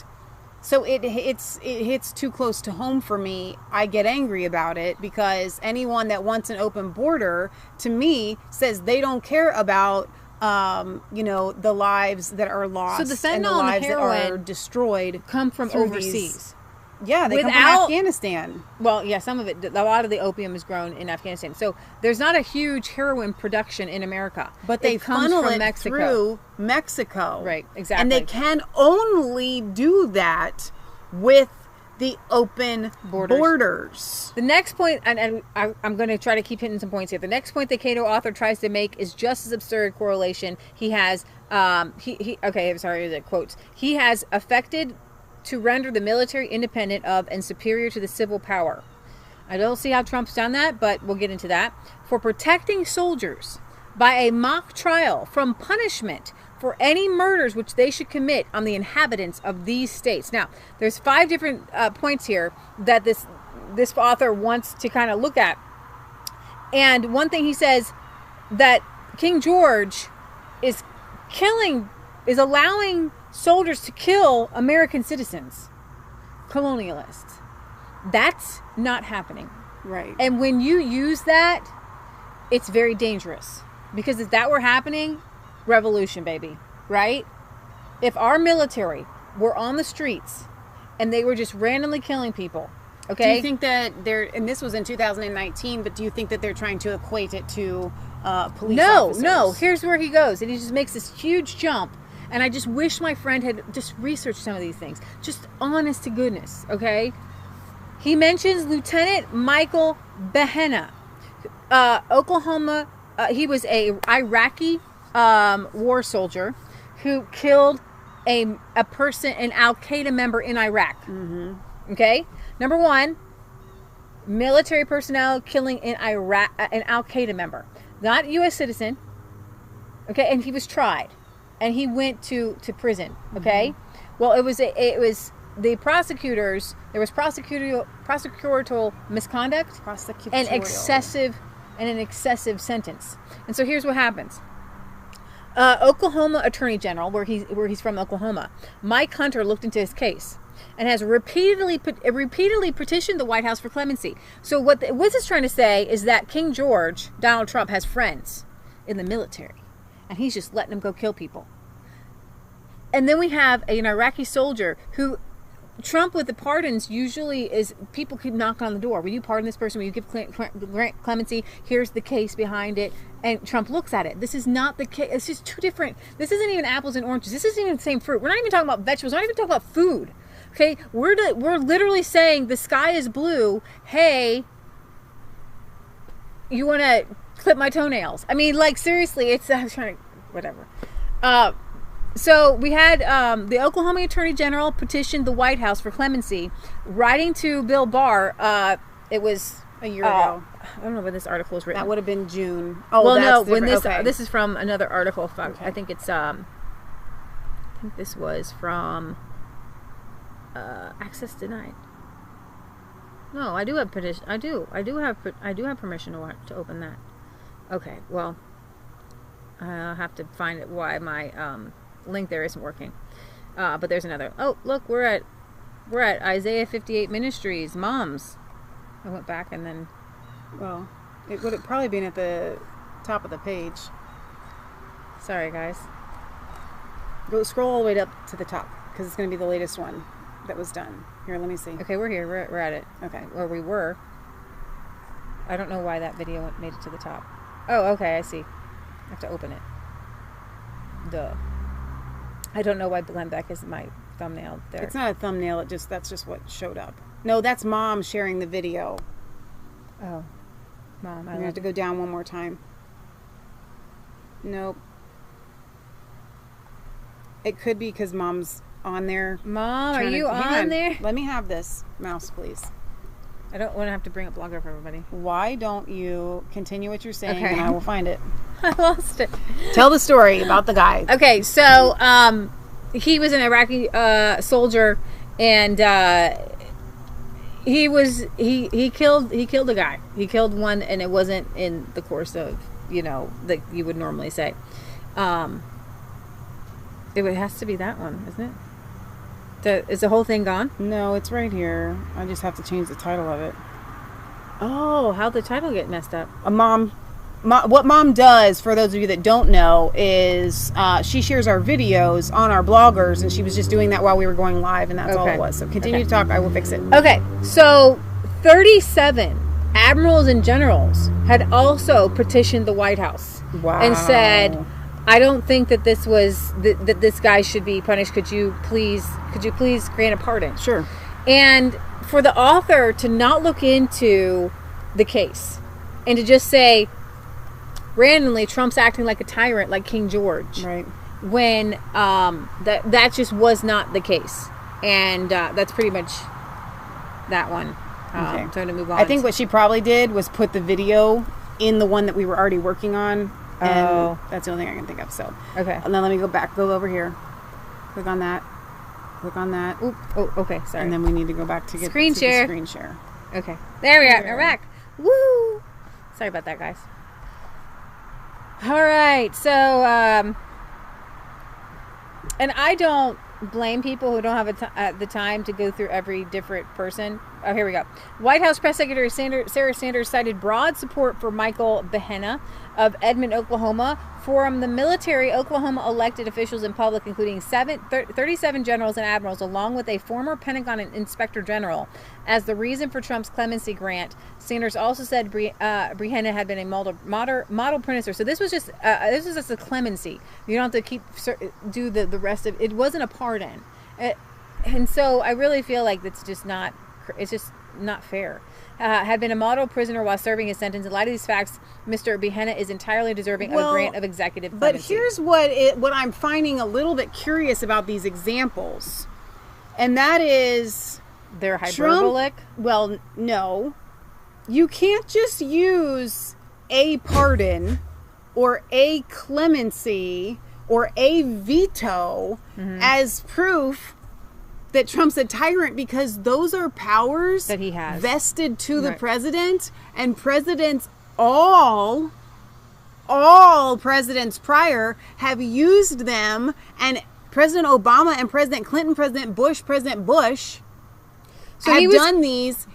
so it hits too close to home for me. I get angry about it because anyone that wants an open border, to me, says they don't care about the lives that are lost. So the fentanyl and the lives and the heroin that are destroyed come from overseas. Yeah, they come from Afghanistan. Well, yeah, some of it. A lot of the opium is grown in Afghanistan. So there's not a huge heroin production in America. But they funnel it through Mexico. Right, exactly. And they can only do that with the open borders. The next point, and I'm going to try to keep hitting some points here. The next point the Cato author tries to make is just as absurd correlation. He has, quotes. He has affected to render the military independent of and superior to the civil power. I don't see how Trump's done that, but we'll get into that. For protecting soldiers by a mock trial from punishment for any murders which they should commit on the inhabitants of these states. Now, there's 5 different points here that this author wants to kind of look at. And one thing he says, that King George is allowing soldiers to kill American citizens, colonialists. That's not happening. Right. And when you use that, it's very dangerous. Because if that were happening, revolution, baby. Right? If our military were on the streets and they were just randomly killing people, okay? Do you think that and this was in 2019, but do you think that they're trying to equate it to police officers? No. Here's where he goes. And he just makes this huge jump. And I just wish my friend had just researched some of these things. Just honest to goodness, okay? He mentions Lieutenant Michael Behenna, Oklahoma. He was a Iraqi war soldier who killed a person, an Al-Qaeda member in Iraq. Mm-hmm. Okay? Number one, military personnel killing in Iraq, an Al-Qaeda member. Not a U.S. citizen. Okay? And he was tried. And he went to prison. Okay? Mm-hmm. Well, it was the prosecutors, there was prosecutorial misconduct and an excessive sentence. And so here's what happens. Oklahoma Attorney General, where he's from Oklahoma, Mike Hunter looked into his case and has repeatedly petitioned the White House for clemency. So what this is trying to say is that King George, Donald Trump, has friends in the military, and he's just letting them go kill people. And then we have an Iraqi soldier who Trump with the pardons usually is people keep knocking on the door. Will you pardon this person? Will you give clemency? Here's the case behind it. And Trump looks at it. This is not the case. It's just two different. This isn't even apples and oranges. This isn't even the same fruit. We're not even talking about vegetables. We're not even talking about food. Okay? We're literally saying the sky is blue. Hey, you want to clip my toenails? I mean, like, seriously, I was trying to, whatever. So we had the Oklahoma Attorney General petitioned the White House for clemency, writing to Bill Barr. It was a year ago. I don't know when this article was written. That would have been June. Oh, well, that's no. different. When this is from another article. Okay. I think it's I think this was from Access Denied. No, I do have petition. I do have permission to open that. Okay. Well, I'll have to find it. Why my link there isn't working, but there's another. Oh, look, we're at Isaiah 58 Ministries Moms. I went back and then, well, it would have probably been at the top of the page. Sorry guys, go scroll all the way up to the top because it's going to be the latest one that was done. Here, let me see. Okay, we're here. We're at it. Okay, or we were. I don't know why that video made it to the top. Oh, okay, I see. I have to open it. Duh. I don't know why Glenbeck is my thumbnail there. It's not a thumbnail. That's just what showed up. No, that's Mom sharing the video. Oh, Mom. I have to go down one more time. Nope. It could be because Mom's on there. Mom, are you on there? Let me have this mouse, please. I don't want to have to bring up Blogger for everybody. Why don't you continue what you're saying, okay. And I will find it. I lost it. Tell the story about the guy. Okay, so he was an Iraqi soldier, and he killed a guy. He killed one, and it wasn't in the course of that you would normally say. It has to be that one, isn't it? Is the whole thing gone? No, it's right here. I just have to change the title of it. Oh, how'd the title get messed up? What Mom does, for those of you that don't know, is she shares our videos on our bloggers, and she was just doing that while we were going live, and that's all it was. So continue to talk. I will fix it. Okay, so 37 admirals and generals had also petitioned the White House. Wow. And said, I don't think that this was that this guy should be punished. Could you please grant a pardon? Sure. And for the author to not look into the case and to just say randomly Trump's acting like a tyrant, like King George, right? When that just was not the case, and that's pretty much that one. Okay. So to move on. I think what she probably did was put the video in the one that we were already working on. And that's the only thing I can think of. So okay, and then let me go over here, click on that. Oop. Oh, okay, sorry. And then we need to go back to get screen share. The screen share. Okay. There we are. We're back. Woo! Sorry about that, guys. All right. So, and I don't blame people who don't have the time to go through every different person. Oh, here we go. White House Press Secretary Sarah Sanders cited broad support for Michael Flynn of Edmond, Oklahoma, from the military, Oklahoma elected officials and public, including 37 generals and admirals, along with a former Pentagon inspector general, as the reason for Trump's clemency grant. Sanders also said Flynn had been a model printer. So this was just a clemency. You don't have to do the rest of it. It wasn't a pardon, and so I really feel like it's just not fair. Had been a model prisoner while serving his sentence. In light of these facts, Mr. Flynn is entirely deserving of a grant of executive clemency. But here's what I'm finding a little bit curious about these examples, and that is they're hyperbolic. Well, no, you can't just use a pardon or a clemency or a veto as proof that Trump's a tyrant, because those are powers that he has vested to the president, and presidents, all presidents prior have used them, and President Obama and President Clinton, President Bush have done these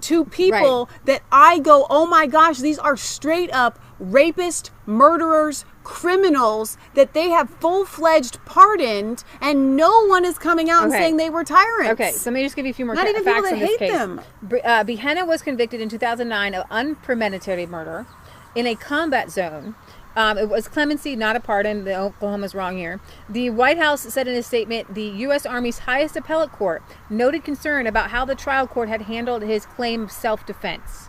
to people that I go, oh my gosh, these are straight up rapists, murderers, criminals that they have full-fledged pardoned, and no one is coming out and saying they were tyrants. Okay, so let me just give you a few more facts on this hate case. Them. Flynn was convicted in 2009 of unpremeditated murder in a combat zone. It was clemency, not a pardon. The Oklahoma's wrong here. The White House said in a statement, the U.S. Army's highest appellate court noted concern about how the trial court had handled his claim of self-defense.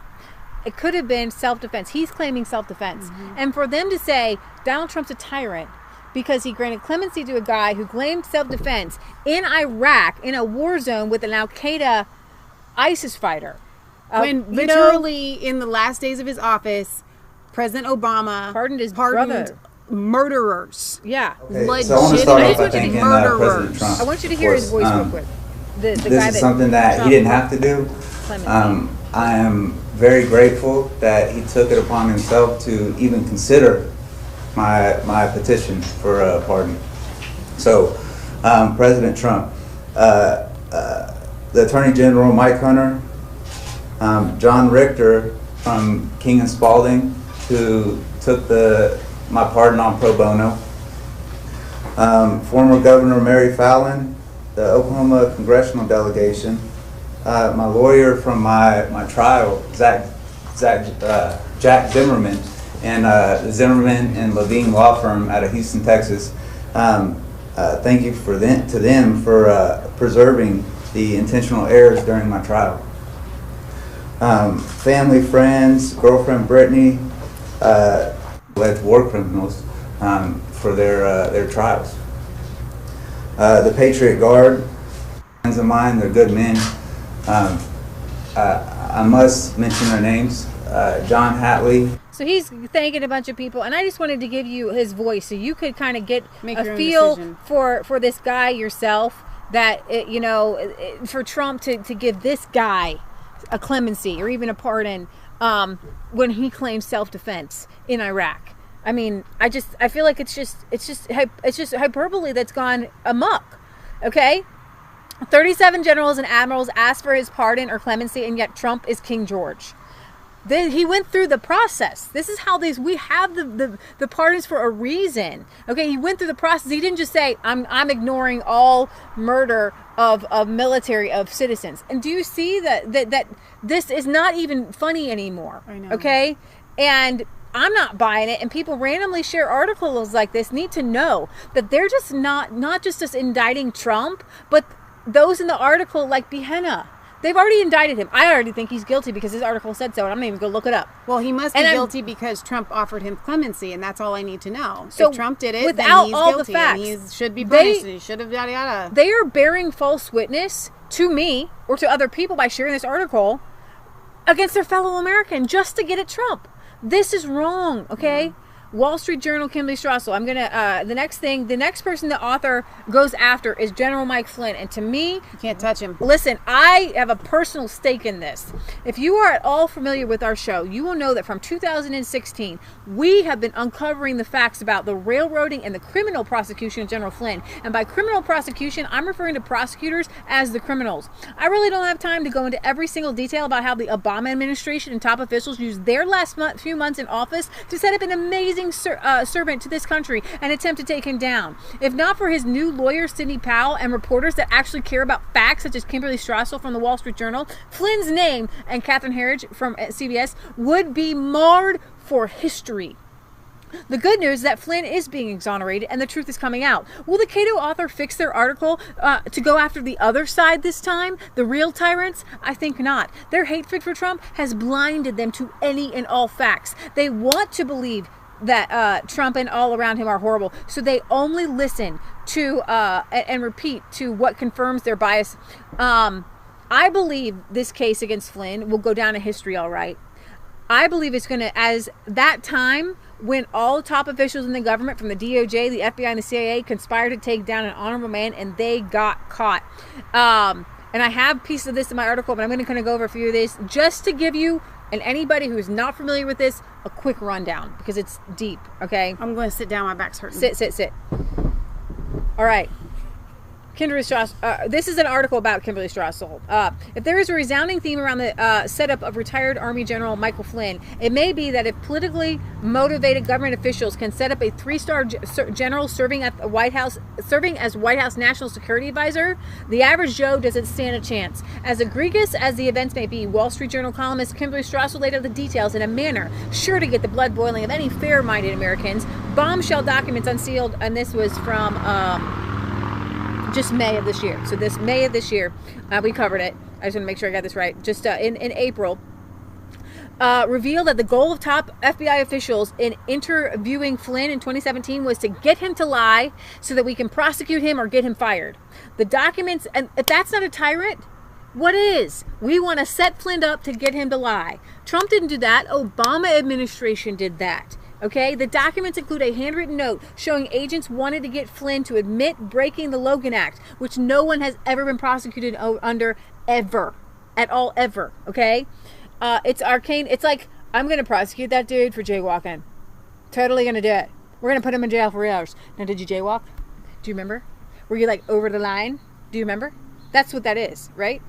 It could have been self-defense. He's claiming self-defense. And for them to say Donald Trump's a tyrant because he granted clemency to a guy who claimed self-defense in Iraq in a war zone with an Al-Qaeda ISIS fighter. When literally in the last days of his office, President Obama pardoned his brother. Murderers. Yeah. Okay, so I want to start off by thanking President Trump. I want you to hear his voice real quick. This is something that he didn't have to do. I am very grateful that he took it upon himself to even consider my petition for a pardon. So, President Trump, the Attorney General Mike Hunter, John Richter from King and Spalding, who took my pardon on pro bono, former Governor Mary Fallin, the Oklahoma congressional delegation, my lawyer from my trial, Jack Zimmerman, and the Zimmerman and Levine law firm out of Houston, Texas. Thank you to them for preserving the intentional errors during my trial. Family, friends, girlfriend Brittany, alleged war criminals for their trials. The Patriot Guard, friends of mine, they're good men. I must mention their names. John Hatley. So he's thanking a bunch of people, and I just wanted to give you his voice so you could kind of get a feel for this guy yourself, that for Trump to give this guy a clemency or even a pardon when he claims self-defense in Iraq. I mean, I feel like it's just hyperbole that's gone amok. Okay? 37 generals and admirals asked for his pardon or clemency, and yet Trump is King George. He went through the process. This is how we have the pardons for a reason. Okay, he went through the process. He didn't just say, I'm ignoring all murder of citizens. And do you see that this is not even funny anymore? I know. Okay? And I'm not buying it, and people randomly share articles like this need to know that they're just not just indicting Trump, but those in the article like Flynn. They've already indicted him. I already think he's guilty because his article said so, and I'm not even going to look it up. Well, he must be guilty because Trump offered him clemency, and that's all I need to know. So if Trump did it, without then he's all guilty, the facts, and he should be punished, and he should have yada yada. They are bearing false witness to me or to other people by sharing this article against their fellow American just to get at Trump. This is wrong, okay? Wall Street Journal, Kimberly Strassel. I'm gonna the next person the author goes after is General Mike Flynn, and to me, You can't touch him. listen, I have a personal stake in this. If you are at all familiar with our show, you will know that from 2016, we have been uncovering the facts about the railroading and the criminal prosecution of General Flynn. And by criminal prosecution, I'm referring to prosecutors as the criminals. I really don't have time to go into every single detail about how the Obama administration and top officials used their last few months in office to set up an amazing servant to this country and attempt to take him down. If not for his new lawyer, Sidney Powell, and reporters that actually care about facts, such as Kimberly Strassel from the Wall Street Journal, Flynn's name and Catherine Herridge from CBS would be marred for history. The good news is that Flynn is being exonerated and the truth is coming out. Will the Cato author fix their article to go after the other side this time? The real tyrants? I think not. Their hatred for Trump has blinded them to any and all facts. They want to believe that Trump and all around him are horrible, so they only listen to and repeat to what confirms their bias. I believe this case against Flynn will go down in history all right. I believe it's going to, as that time when all top officials in the government, from the DOJ, the FBI, and the CIA, conspired to take down an honorable man, and they got caught. And I have pieces of this in my article, but I'm going to kind of go over a few of these just to give you, and anybody who is not familiar with this, a quick rundown, because it's deep, okay? I'm going to sit down. My back's hurting. Sit. All right. Kimberly Strassel. This is an article about Kimberly Strassel. If there is a resounding theme around the setup of retired Army General Michael Flynn, it may be that if politically motivated government officials can set up a 3-star general serving at the White House, serving as White House National Security Advisor, the average Joe doesn't stand a chance. As egregious as the events may be, Wall Street Journal columnist Kimberly Strassel laid out the details in a manner sure to get the blood boiling of any fair-minded Americans. Bombshell documents unsealed, and this was from just May of this year. So this May of this year, we covered it. I just want to make sure I got this right. Just in April, revealed that the goal of top FBI officials in interviewing Flynn in 2017 was to get him to lie so that we can prosecute him or get him fired. The documents, and if that's not a tyrant, what is? We want to set Flynn up to get him to lie. Trump didn't do that. Obama administration did that. Okay, the documents include a handwritten note showing agents wanted to get Flynn to admit breaking the Logan Act, which no one has ever been prosecuted under ever. At all, ever. Okay? It's arcane. It's like, I'm going to prosecute that dude for jaywalking. Totally going to do it. We're going to put him in jail for 3 hours. Now, did you jaywalk? Do you remember? Were you like over the line? Do you remember? That's what that is, right?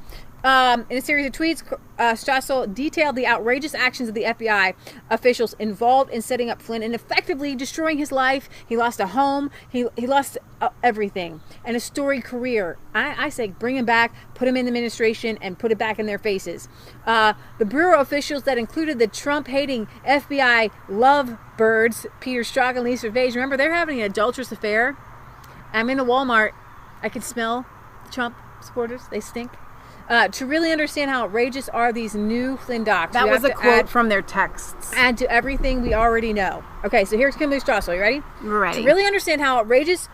In a series of tweets, Strassel detailed the outrageous actions of the FBI officials involved in setting up Flynn and effectively destroying his life. He lost a home. He lost everything and a storied career. I say bring him back, put him in the administration, and put it back in their faces. The Bureau officials that included the Trump-hating FBI lovebirds, Peter Strzok and Lisa Page, remember, they're having an adulterous affair. I'm in a Walmart. I can smell Trump supporters. They stink. To really understand how outrageous are these new Flynn docs. That was a quote from their texts. Add to everything we already know. Okay, so here's Kimberly Strassel. You ready? We're ready. To really understand how outrageous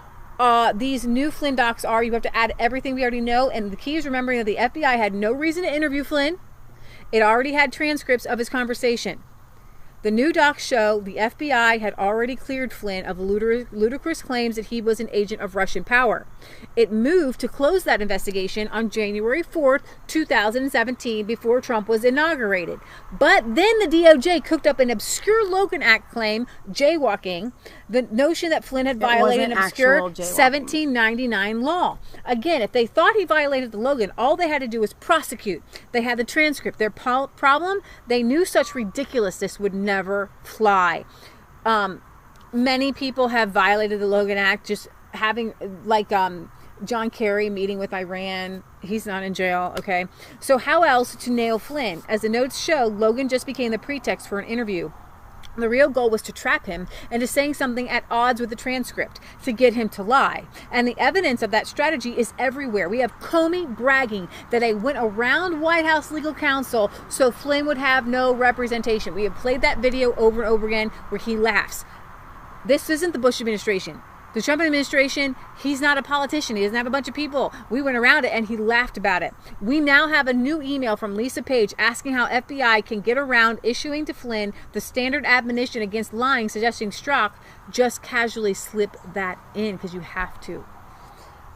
these new Flynn docs are, you have to add everything we already know. And the key is remembering that the FBI had no reason to interview Flynn. It already had transcripts of his conversation. The new docs show the FBI had already cleared Flynn of ludicrous claims that he was an agent of Russian power. It moved to close that investigation on January 4th, 2017, before Trump was inaugurated. But then the DOJ cooked up an obscure Logan Act claim, jaywalking, the notion that Flynn had violated an obscure 1799 law. Again, if they thought he violated the Logan, all they had to do was prosecute. They had the transcript. Their problem, they knew such ridiculousness would never fly. Many people have violated the Logan Act, just having, like John Kerry meeting with Iran. He's not in jail, okay? So how else to nail Flynn? As the notes show, Logan just became the pretext for an interview. The real goal was to trap him into saying something at odds with the transcript, to get him to lie. And the evidence of that strategy is everywhere. We have Comey bragging that they went around White House legal counsel so Flynn would have no representation. We have played that video over and over again where he laughs. This isn't the Bush administration. The Trump administration, he's not a politician. He doesn't have a bunch of people. We went around it and he laughed about it. We now have a new email from Lisa Page asking how FBI can get around issuing to Flynn the standard admonition against lying, suggesting Strzok just casually slip that in because you have to.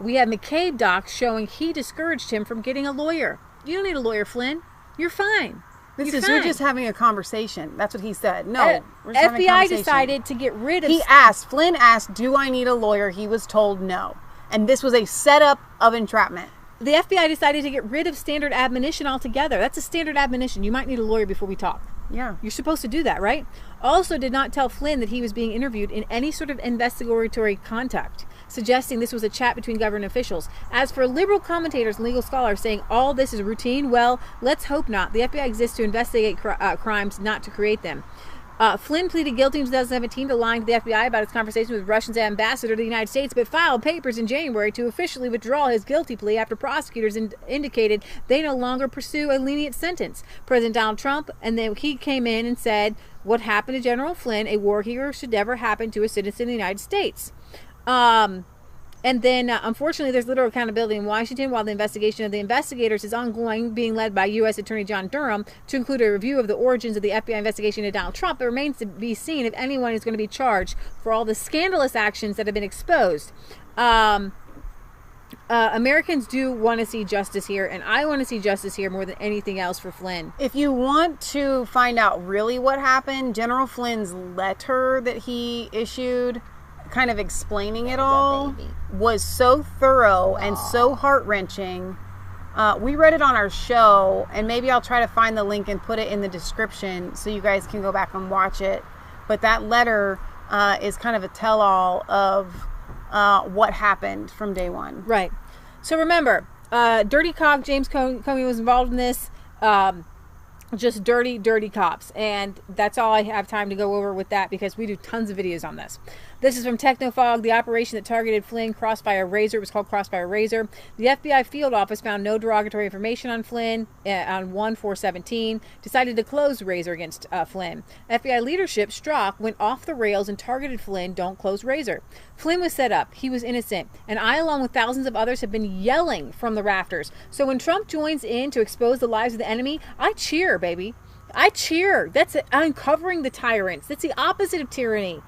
We have McCabe docs showing he discouraged him from getting a lawyer. You don't need a lawyer, Flynn. You're fine. This You're is, fine. we're just having a conversation. That's what he said. No, we're just having a FBI conversation. decided to get rid of... Flynn asked, do I need a lawyer? He was told no. And this was a setup of entrapment. The FBI decided to get rid of standard admonition altogether. That's a standard admonition. You might need a lawyer before we talk. Yeah. You're supposed to do that, right? Also did not tell Flynn that he was being interviewed in any sort of investigatory contact, suggesting this was a chat between government officials. As for liberal commentators and legal scholars saying all this is routine, well, let's hope not. The FBI exists to investigate crimes, not to create them. Flynn pleaded guilty in 2017 to lying to the FBI about his conversation with Russia's ambassador to the United States, but filed papers in January to officially withdraw his guilty plea after prosecutors indicated they no longer pursue a lenient sentence. President Donald Trump, and then he came in and said, what happened to General Flynn, a war hero, should never happen to a citizen of the United States. And then, unfortunately, there's little accountability in Washington while the investigation of the investigators is ongoing, being led by U.S. Attorney John Durham to include a review of the origins of the FBI investigation of Donald Trump. It remains to be seen if anyone is going to be charged for all the scandalous actions that have been exposed. Americans do want to see justice here, and I want to see justice here more than anything else for Flynn. If you want to find out really what happened, General Flynn's letter that he issued, kind of explaining it all, was so thorough and so heart-wrenching. We read it on our show, and maybe I'll try to find the link and put it in the description so you guys can go back and watch it. But that letter is kind of a tell-all of what happened from day one. Right. So remember, Dirty Cop James Comey was involved in this. Just dirty cops, and that's all I have time to go over with that because we do tons of videos on this. This is from Technofog. The operation that targeted Flynn, Crossfire Razor, was called Crossfire Razor. The FBI field office found no derogatory information on Flynn on 1/4/17, decided to close Razor against Flynn. FBI leadership, Strzok, went off the rails and targeted Flynn, don't close Razor. Flynn was set up. He was innocent. And I, along with thousands of others, have been yelling from the rafters. So when Trump joins in to expose the lives of the enemy, I cheer, baby. I cheer. That's uncovering the tyrants. That's the opposite of tyranny.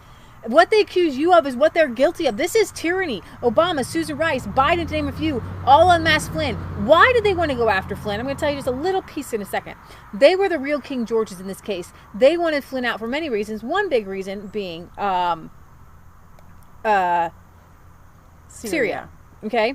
What they accuse you of is what they're guilty of. This is tyranny. Obama, Susan Rice, Biden, to name a few, all unmasked Flynn. Why did they want to go after Flynn? I'm going to tell you just a little piece in a second. They were the real King Georges in this case. They wanted Flynn out for many reasons. One big reason being Syria. Okay?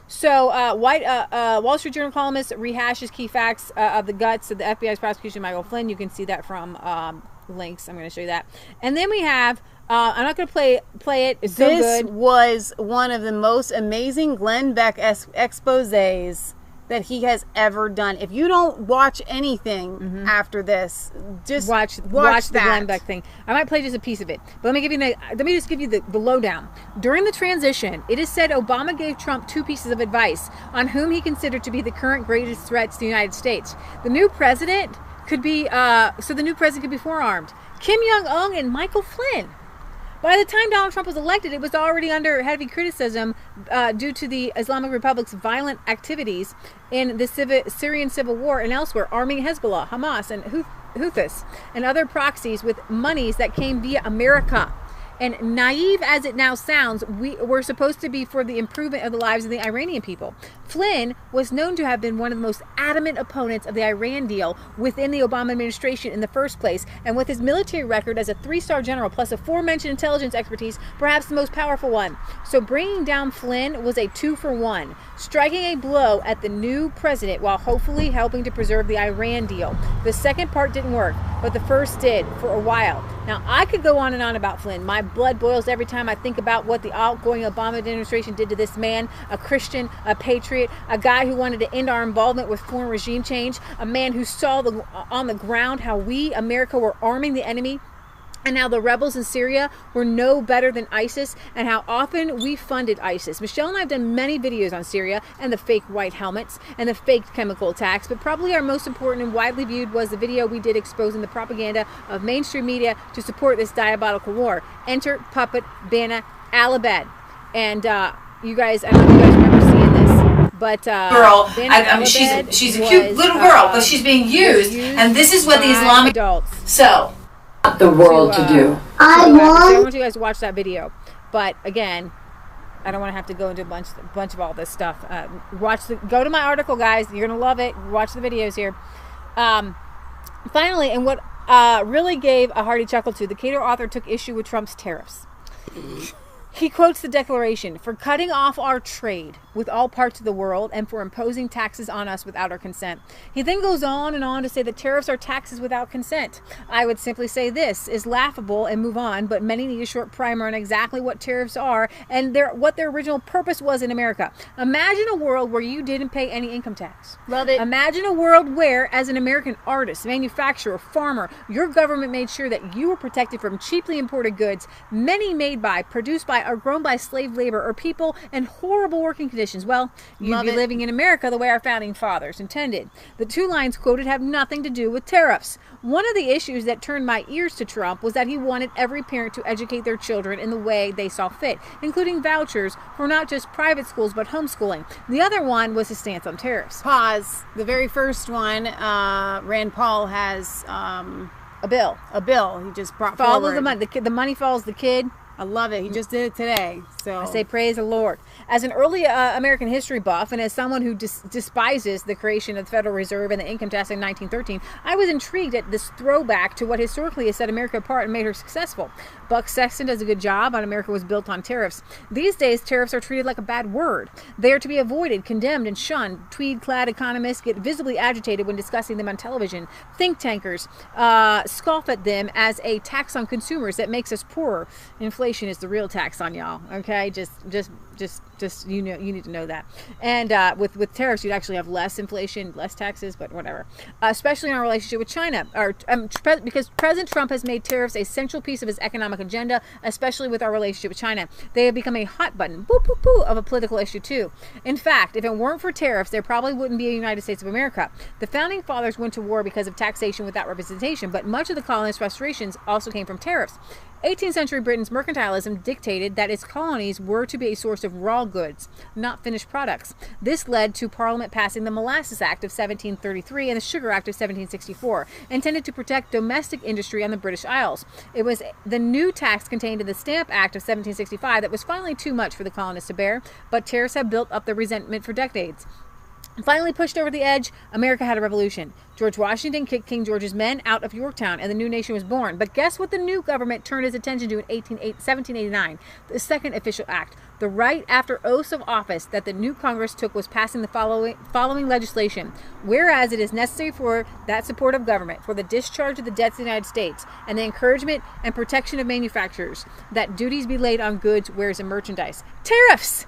So, Wall Street Journal columnist rehashes key facts of the guts of the FBI's prosecution of Michael Flynn. You can see that from links. I'm going to show you that. And then we have, I'm not going to play it. It's so good. This was one of the most amazing Glenn Beck exposés that he has ever done. If you don't watch anything after this, just watch the that. Glenn Beck thing. I might play just a piece of it, but let me just give you the lowdown. During the transition, it is said Obama gave Trump two pieces of advice on whom he considered to be the current greatest threats to the United States. The new president could be forearmed. Kim Jong-un and Michael Flynn. By the time Donald Trump was elected, it was already under heavy criticism due to the Islamic Republic's violent activities in the Syrian civil war and elsewhere, arming Hezbollah, Hamas, and Houthis, and other proxies with monies that came via America. And naive as it now sounds, we were supposed to be for the improvement of the lives of the Iranian people. Flynn was known to have been one of the most adamant opponents of the Iran deal within the Obama administration in the first place, and with his military record as a 3-star general plus aforementioned intelligence expertise, perhaps the most powerful one. So bringing down Flynn was a 2-for-1, striking a blow at the new president while hopefully helping to preserve the Iran deal. The second part didn't work, but the first did for a while. Now, I could go on and on about Flynn. My blood boils every time I think about what the outgoing Obama administration did to this man, a Christian, a patriot, a guy who wanted to end our involvement with foreign regime change, a man who saw on the ground how we, America, were arming the enemy, and how the rebels in Syria were no better than ISIS, and how often we funded ISIS. Michelle and I have done many videos on Syria and the fake white helmets and the fake chemical attacks, but probably our most important and widely viewed was the video we did exposing the propaganda of mainstream media to support this diabolical war. Enter Puppet Banna Alabed. And you guys, I don't know if you guys remember seeing this, but girl, I mean, she's a cute little girl, but she's being used, and this is what the Islamic adults. So, the world to do. I want you guys to watch that video, but again, I don't want to have to go into a bunch of all this stuff. Go to my article, guys. You're gonna love it. Watch the videos here. Finally, and what really gave a hearty chuckle to, the Cato author took issue with Trump's tariffs. He quotes the Declaration for cutting off our trade with all parts of the world and for imposing taxes on us without our consent. He then goes on and on to say that tariffs are taxes without consent. I would simply say this is laughable and move on, but many need a short primer on exactly what tariffs are and what their original purpose was in America. Imagine a world where you didn't pay any income tax. Love it. Imagine a world where, as an American artist, manufacturer, farmer, your government made sure that you were protected from cheaply imported goods, many made by, produced by, or grown by slave labor or people in horrible working conditions. Well, you'd be living in America the way our founding fathers intended. The two lines quoted have nothing to do with tariffs. One of the issues that turned my ears to Trump was that he wanted every parent to educate their children in the way they saw fit, including vouchers for not just private schools but homeschooling. The other one was his stance on tariffs. Pause. The very first one, Rand Paul has A bill. He just brought Follow forward. the money. The money follows the kid. I love it. He just did it today. So I say praise the Lord. As an early American history buff and as someone who despises the creation of the Federal Reserve and the income tax in 1913, I was intrigued at this throwback to what historically has set America apart and made her successful. Buck Sexton does a good job on America was built on tariffs. These days, tariffs are treated like a bad word. They are to be avoided, condemned, and shunned. Tweed-clad economists get visibly agitated when discussing them on television. Think tankers scoff at them as a tax on consumers that makes us poorer. Inflation is the real tax on y'all. Okay, just you know, you need to know that. And with tariffs, you'd actually have less inflation, less taxes, but whatever. Especially in our relationship with China, because President Trump has made tariffs a central piece of his economic agenda, especially with our relationship with China. They have become a hot button, boop, boop, boop, of a political issue too. In fact, if it weren't for tariffs, there probably wouldn't be a United States of America. The founding fathers went to war because of taxation without representation, but much of the colonists' frustrations also came from tariffs. 18th century Britain's mercantilism dictated that its colonies were to be a source of raw goods, not finished products. This led to Parliament passing the Molasses Act of 1733 and the Sugar Act of 1764, intended to protect domestic industry on the British Isles. It was the new tax contained in the Stamp Act of 1765 that was finally too much for the colonists to bear, but tariffs have built up the resentment for decades. Finally pushed over the edge, America had a revolution. George Washington kicked King George's men out of Yorktown, and the new nation was born. But guess what the new government turned its attention to in 1789? The second official act. The right after oaths of office that the new Congress took was passing the following legislation. Whereas it is necessary for that support of government, for the discharge of the debts of the United States, and the encouragement and protection of manufacturers, that duties be laid on goods, wares, and merchandise. Tariffs!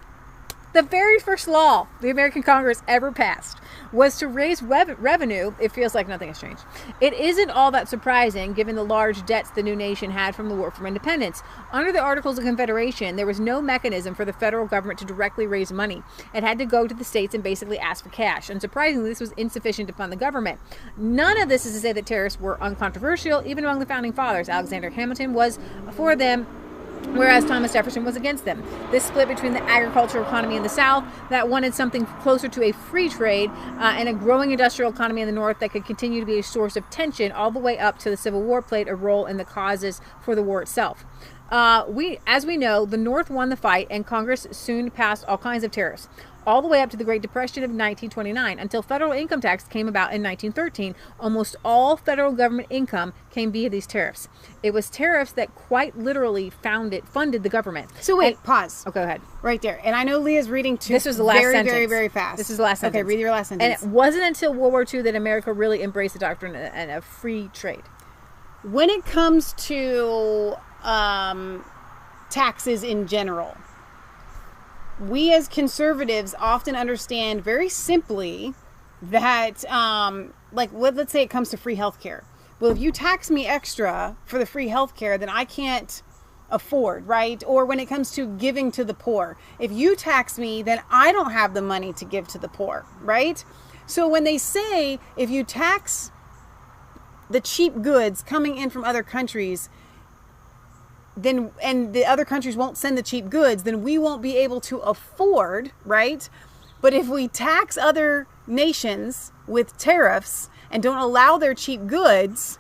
The very first law the American Congress ever passed was to raise revenue. It feels like nothing has changed. It isn't all that surprising given the large debts the new nation had from the War for Independence. Under the Articles of Confederation, there was no mechanism for the federal government to directly raise money. It had to go to the states and basically ask for cash. Unsurprisingly, this was insufficient to fund the government. None of this is to say that tariffs were uncontroversial. Even among the founding fathers, Alexander Hamilton was for them, whereas Thomas Jefferson was against them. This split between the agricultural economy in the South that wanted something closer to a free trade and a growing industrial economy in the North that could continue to be a source of tension all the way up to the Civil War played a role in the causes for the war itself. As we know, the North won the fight and Congress soon passed all kinds of tariffs, all the way up to the Great Depression of 1929 until federal income tax came about in 1913. Almost all federal government income came via these tariffs. It was tariffs that quite literally funded the government. So wait, pause. Oh, go ahead. Right there. And I know Leah's reading too. This was the last sentence. Very, very fast. This is the last sentence. Okay, read your last sentence. And it wasn't until World War II that America really embraced the doctrine of free trade. When it comes to taxes in general, we as conservatives often understand very simply that, let's say it comes to free healthcare. Well, if you tax me extra for the free healthcare, then I can't afford, right? Or when it comes to giving to the poor, if you tax me, then I don't have the money to give to the poor, right? So when they say if you tax the cheap goods coming in from other countries, and the other countries won't send the cheap goods, then we won't be able to afford, right? But if we tax other nations with tariffs and don't allow their cheap goods,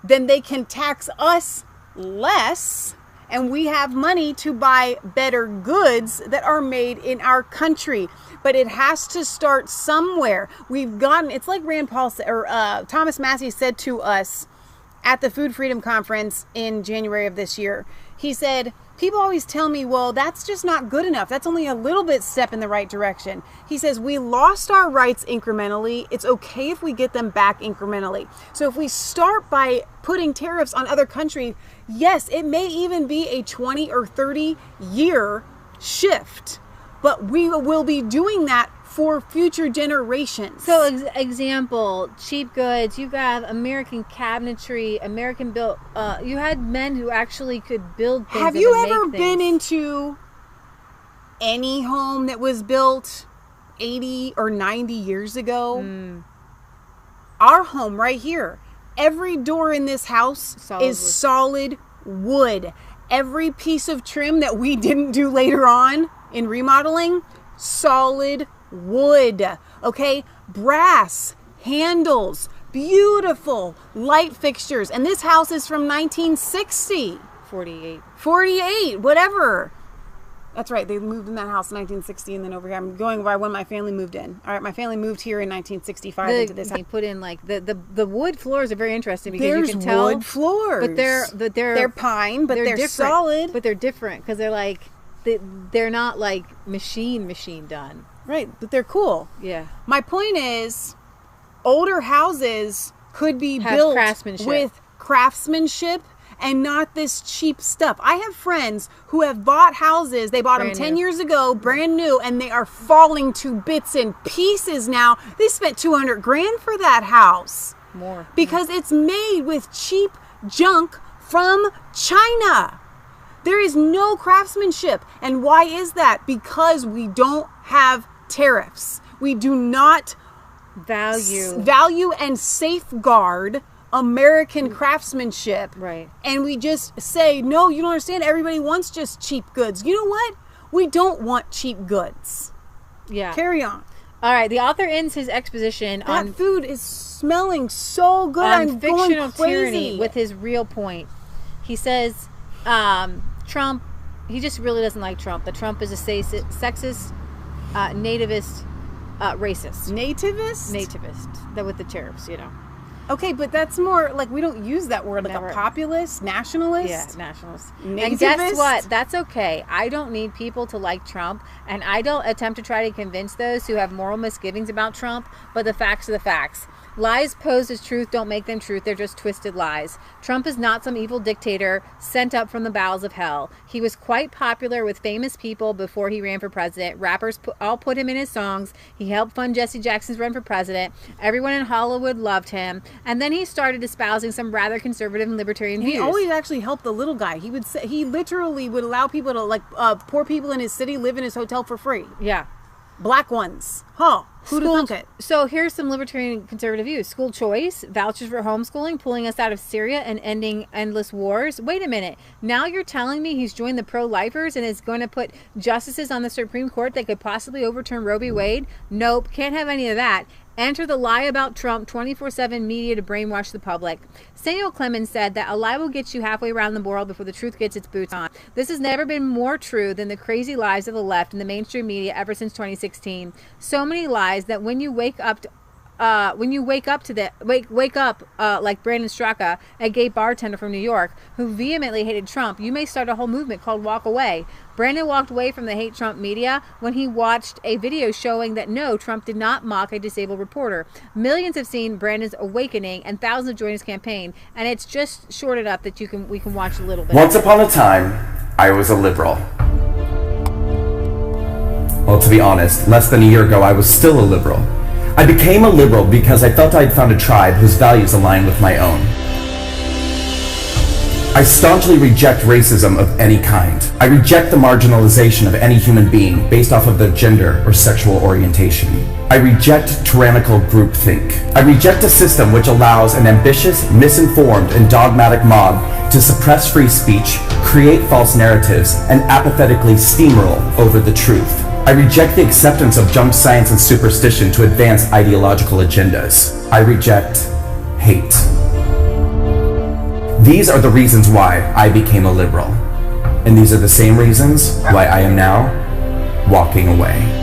then they can tax us less, and we have money to buy better goods that are made in our country. But it has to start somewhere. It's like Rand Paul or Thomas Massey said to us at the Food Freedom Conference in January of this year. He said, people always tell me, well, that's just not good enough. That's only a little bit step in the right direction. He says, we lost our rights incrementally. It's okay if we get them back incrementally. So if we start by putting tariffs on other countries, yes, it may even be a 20 or 30 year shift, but we will be doing that for future generations. So example, cheap goods, you have American cabinetry, American built, you had men who actually could build things. Have you ever been into any home that was built 80 or 90 years ago? Our home right here, every door in this house is solid wood. Every piece of trim that we didn't do later on in remodeling, solid wood. Okay, brass handles, beautiful light fixtures, and this house is from 1960, 48, whatever. That's right, they moved in that house in 1960, and then over here I'm going by when my family moved in. All right, my family moved here in 1965 into this house. They put in like the wood floors are very interesting because There's you can tell wood floors, but they're pine, but they're different, solid. but they're different because they're like they're not like machine done. Right, but they're cool. Yeah. My point is, older houses could be built with craftsmanship and not this cheap stuff. I have friends who have bought houses. They bought them 10 years ago, brand new, and they are falling to bits and pieces now. They spent $200,000 for that house. More. Because it's made with cheap junk from China. There is no craftsmanship. And why is that? Because we don't have tariffs. We do not value and safeguard American craftsmanship. Right. And we just say, no, you don't understand. Everybody wants just cheap goods. You know what? We don't want cheap goods. Yeah. Carry on. All right. The author ends his exposition on food is smelling so good. I'm fictional going crazy. tyranny with his real point. He says, Trump, he just really doesn't like Trump. That Trump is a sexist, nativist, racist. Nativist? That with the tariffs, you know. Okay, but that's more like we don't use that word. Like a populist, nationalist. Yeah, nationalist. Nativist? And guess what? That's okay. I don't need people to like Trump, and I don't attempt to try to convince those who have moral misgivings about Trump, but the facts are the facts. Lies posed as truth don't make them truth. They're just twisted lies. Trump is not some evil dictator sent up from the bowels of hell. He was quite popular with famous people before he ran for president. Rappers all put him in his songs. He helped fund Jesse Jackson's run for president. Everyone in Hollywood loved him. And then he started espousing some rather conservative and libertarian views. He always actually helped the little guy. He literally would allow people to, like, poor people in his city live in his hotel for free. Yeah. Black ones. Huh. Who'd have thunk it? So here's some libertarian conservative views. School choice, vouchers for homeschooling, pulling us out of Syria and ending endless wars. Wait a minute. Now you're telling me he's joined the pro-lifers and is going to put justices on the Supreme Court that could possibly overturn Roe v. Wade? Nope. Can't have any of that. Enter the lie about Trump 24/7 media to brainwash the public. Samuel Clemens said that a lie will get you halfway around the world before the truth gets its boots on. This has never been more true than the crazy lies of the left and the mainstream media ever since 2016. So many lies that when you wake up like Brandon Straka, a gay bartender from New York who vehemently hated Trump, you may start a whole movement called Walk Away. Brandon walked away from the hate Trump media when he watched a video showing that no, Trump did not mock a disabled reporter. Millions have seen Brandon's awakening and thousands have joined his campaign, and it's just short enough that we can watch a little bit. Once upon a time, I was a liberal. Well, to be honest, less than a year ago, I was still a liberal. I became a liberal because I felt I'd found a tribe whose values aligned with my own. I staunchly reject racism of any kind. I reject the marginalization of any human being based off of their gender or sexual orientation. I reject tyrannical groupthink. I reject a system which allows an ambitious, misinformed, and dogmatic mob to suppress free speech, create false narratives, and apathetically steamroll over the truth. I reject the acceptance of junk science and superstition to advance ideological agendas. I reject hate. These are the reasons why I became a liberal. And these are the same reasons why I am now walking away.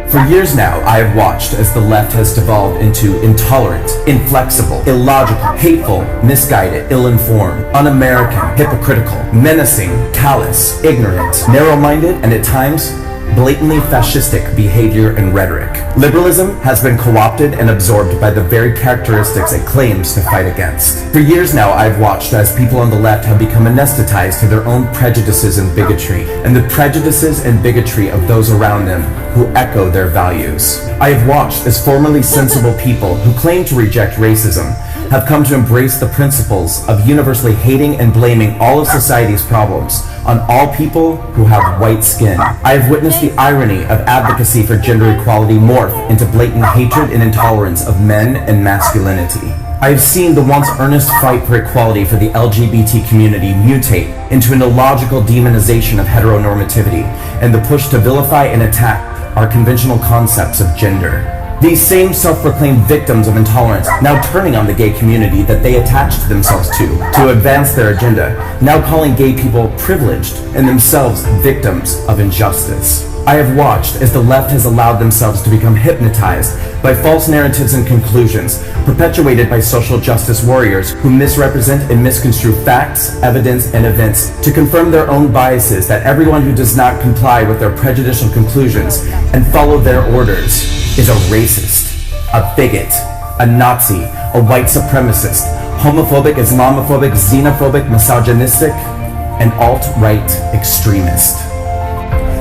For years now, I have watched as the left has devolved into intolerant, inflexible, illogical, hateful, misguided, ill-informed, un-American, hypocritical, menacing, callous, ignorant, narrow-minded, and at times, blatantly fascistic behavior and rhetoric. Liberalism has been co-opted and absorbed by the very characteristics it claims to fight against. For years now, I've watched as people on the left have become anesthetized to their own prejudices and bigotry, and the prejudices and bigotry of those around them who echo their values. I have watched as formerly sensible people who claim to reject racism have come to embrace the principles of universally hating and blaming all of society's problems on all people who have white skin. I have witnessed the irony of advocacy for gender equality morph into blatant hatred and intolerance of men and masculinity. I have seen the once earnest fight for equality for the LGBT community mutate into an illogical demonization of heteronormativity and the push to vilify and attack our conventional concepts of gender. These same self-proclaimed victims of intolerance now turning on the gay community that they attached themselves to advance their agenda, now calling gay people privileged and themselves victims of injustice. I have watched as the left has allowed themselves to become hypnotized by false narratives and conclusions perpetuated by social justice warriors who misrepresent and misconstrue facts, evidence, and events to confirm their own biases that everyone who does not comply with their prejudicial conclusions and follow their orders is a racist, a bigot, a Nazi, a white supremacist, homophobic, Islamophobic, xenophobic, misogynistic, and alt-right extremist.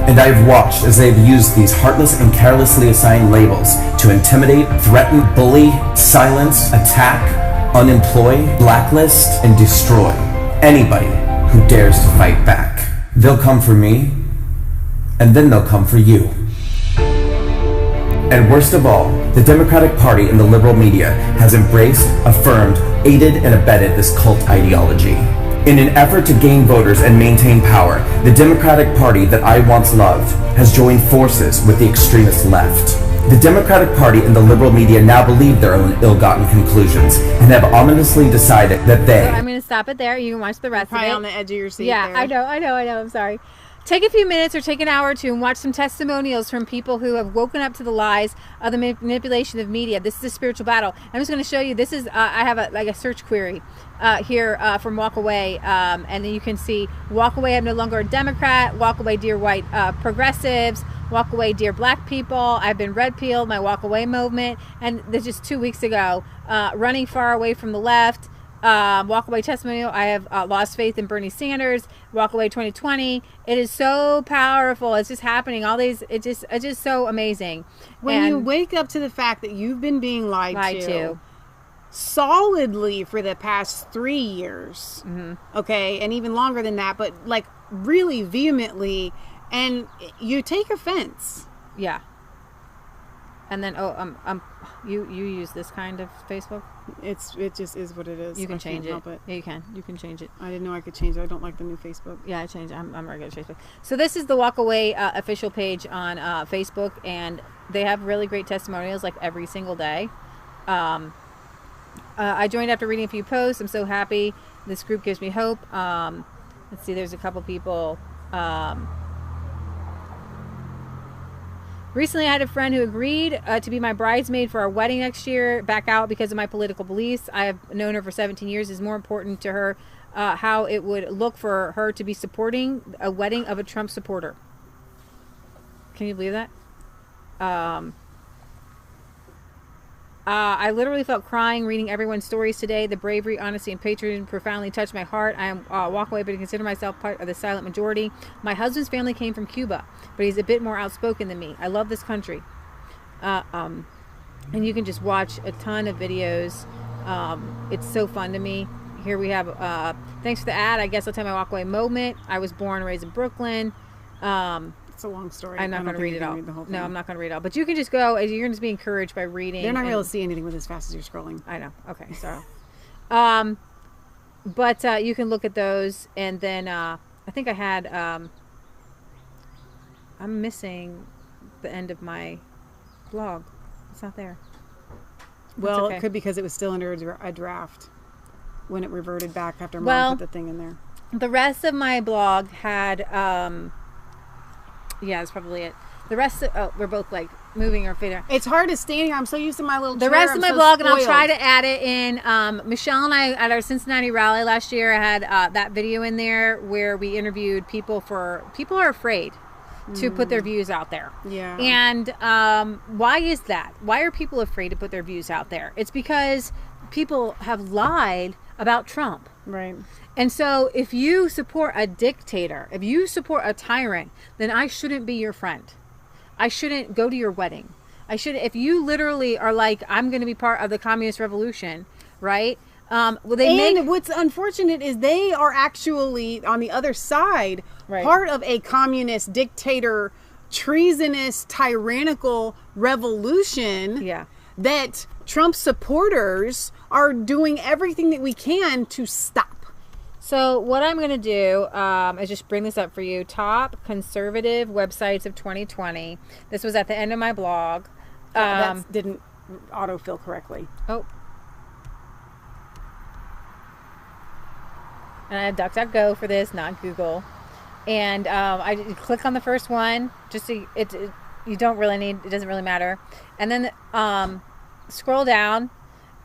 And I have watched as they have used these heartless and carelessly assigned labels to intimidate, threaten, bully, silence, attack, unemploy, blacklist, and destroy anybody who dares to fight back. They'll come for me, and then they'll come for you. And worst of all, the Democratic Party and the liberal media has embraced, affirmed, aided, and abetted this cult ideology. In an effort to gain voters and maintain power, the Democratic Party that I once loved has joined forces with the extremist left. The Democratic Party and the liberal media now believe their own ill-gotten conclusions and have ominously decided that they... I'm going to stop it there. You can watch the rest of it. Probably on the edge of your seat. Yeah, there. I know. I'm sorry. Take a few minutes or take an hour or two and watch some testimonials from people who have woken up to the lies of the manipulation of media. This is a spiritual battle. I'm just going to show you. This is I have a search query here from Walk Away, and then you can see Walk Away, I'm no longer a Democrat. Walk Away, dear white progressives. Walk Away, dear black people. I've been red pilled. My Walk Away movement. And this just 2 weeks ago, running far away from the left. Walk Away testimonial. I have lost faith in Bernie Sanders. Walk Away 2020. It is so powerful. It's just happening. All these. It's just so amazing. When you wake up to the fact that you've been being lied to solidly for the past 3 years, okay, and even longer than that, but like really vehemently, and you take offense. Yeah. And then you use this kind of Facebook? It just is what it is. You can change it. Help it. Yeah, you can change it. I didn't know I could change it. I don't like the new Facebook. Yeah, I changed. I'm regular Facebook. So this is the Walk Away official page on Facebook, and they have really great testimonials like every single day. I joined after reading a few posts. I'm so happy. This group gives me hope. Let's see. There's a couple people. Recently, I had a friend who agreed to be my bridesmaid for our wedding next year, back out because of my political beliefs. I have known her for 17 years. It's more important to her how it would look for her to be supporting a wedding of a Trump supporter. Can you believe that? I literally felt crying reading everyone's stories today. The bravery, honesty, and patriotism profoundly touched my heart. I am walk away, but I consider myself part of the silent majority. My husband's family came from Cuba, but he's a bit more outspoken than me. I love this country. And you can just watch a ton of videos. It's so fun to me. here we have, thanks for the ad. I guess I'll tell my walk away moment. I was born and raised in Brooklyn. It's a long story. I'm not going to read it all. The whole thing. No, I'm not going to read it all. But you can just go, you're going to be encouraged by reading. They're not going to be able to see anything with as fast as you're scrolling. I know. Okay, so. But you can look at those, and then I think I had, I'm missing the end of my blog. It's not there. Well, okay. It could be because it was still under a draft when it reverted back after Mom put the thing in there. The rest of my blog had, yeah, that's probably it. The rest of, we're both like moving our feet. It's hard to stand here. I'm so used to my little chair. The rest of my blog, and I'll try to add it in. Michelle and I, at our Cincinnati rally last year, I had that video in there where we interviewed people are afraid to put their views out there. Yeah. And why is that? Why are people afraid to put their views out there? It's because people have lied about Trump. Right. And so if you support a dictator, if you support a tyrant, then I shouldn't be your friend. I shouldn't go to your wedding. If you literally are like, I'm going to be part of the communist revolution, right? What's unfortunate is they are actually on the other side, part of a communist dictator, treasonous, tyrannical revolution. Yeah. That Trump supporters are doing everything that we can to stop. So what I'm going to do is just bring this up for you. Top conservative websites of 2020. This was at the end of my blog. That didn't autofill correctly. Oh. And I have DuckDuckGo for this, not Google. And I click on the first one. Just so you don't really need. It doesn't really matter. And then scroll down.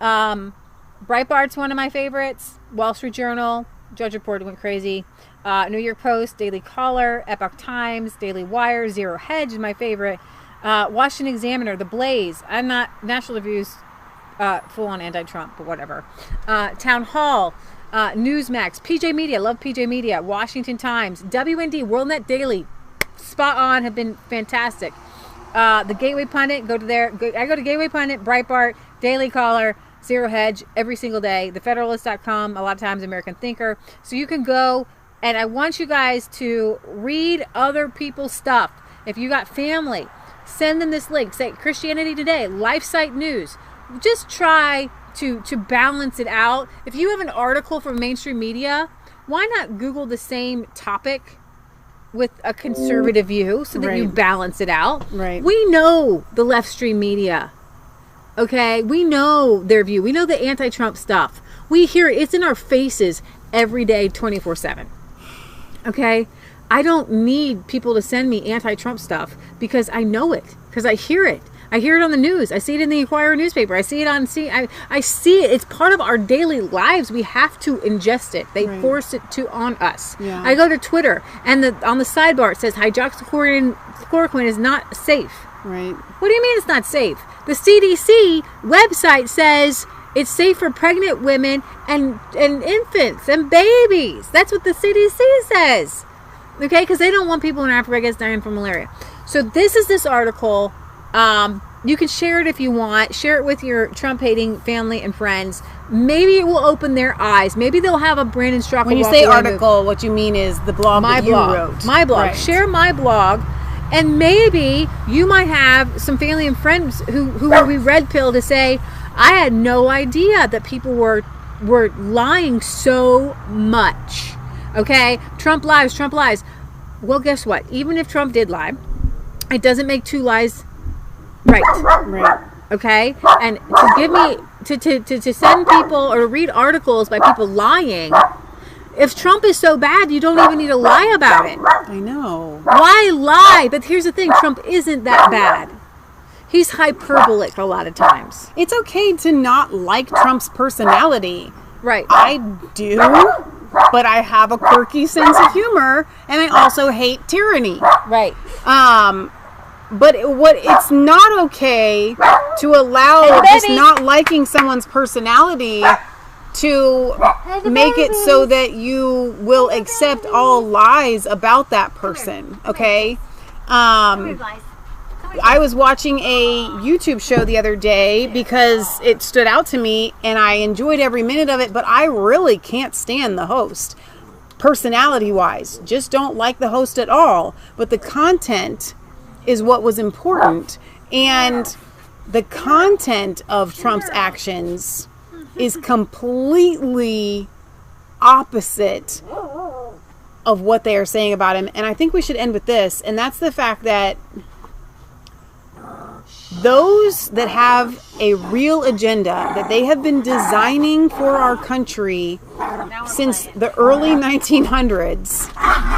Breitbart's one of my favorites. Wall Street Journal. Judge Report went crazy. New York Post, Daily Caller, Epoch Times, Daily Wire, Zero Hedge is my favorite. Washington Examiner, The Blaze. I'm not National Review's full on anti-Trump, but whatever. Town Hall, Newsmax, PJ Media, love PJ Media, Washington Times, WND, WorldNet Daily, spot on, have been fantastic. The Gateway Pundit, go to there. I go to Gateway Pundit, Breitbart, Daily Caller, Zero Hedge every single day. TheFederalist.com, a lot of times American Thinker. So you can go, and I want you guys to read other people's stuff. If you got family, send them this link. Say Christianity Today, LifeSite News. Just try to balance it out. If you have an article from mainstream media, why not Google the same topic with a conservative view so that you balance it out? Right. We know the left stream media. Okay, we know their view. We know the anti-Trump stuff. We hear it. It's in our faces every day, 24/7. Okay, I don't need people to send me anti-Trump stuff because I know it, because I hear it. I hear it on the news. I see it in the Inquirer newspaper. I see it on I see it. It's part of our daily lives. We have to ingest it. They force it on us. Yeah. I go to Twitter, and on the sidebar it says hydroxychloroquine is not safe. Right. What do you mean it's not safe? The CDC website says it's safe for pregnant women and infants and babies. That's what the CDC says. Okay, because they don't want people in Africa dying from malaria. So this article. You can share it if you want. Share it with your Trump-hating family and friends. Maybe it will open their eyes. Maybe they'll have a Brandon Straka. When you say article, what you mean is the blog that you wrote. My blog. Right. Share my blog. And maybe you might have some family and friends who will be red pill to say, I had no idea that people were lying so much. Okay? Trump lies. Well, guess what? Even if Trump did lie, it doesn't make two lies right. Okay? And to give me to send people or read articles by people lying. If Trump is so bad, you don't even need to lie about it. I know. Why lie? But here's the thing. Trump isn't that bad. He's hyperbolic a lot of times. It's okay to not like Trump's personality. Right. I do, but I have a quirky sense of humor, and I also hate tyranny. Right. But it's not okay to allow just not liking someone's personality to make it so that you will accept all lies about that person. Okay? Come here, I was watching a YouTube show the other day because it stood out to me and I enjoyed every minute of it, but I really can't stand the host. Personality-wise, just don't like the host at all. But the content is what was important. And the content of Trump's actions is completely opposite of what they are saying about him. And I think we should end with this, and that's the fact that those that have a real agenda that they have been designing for our country since the early 1900s,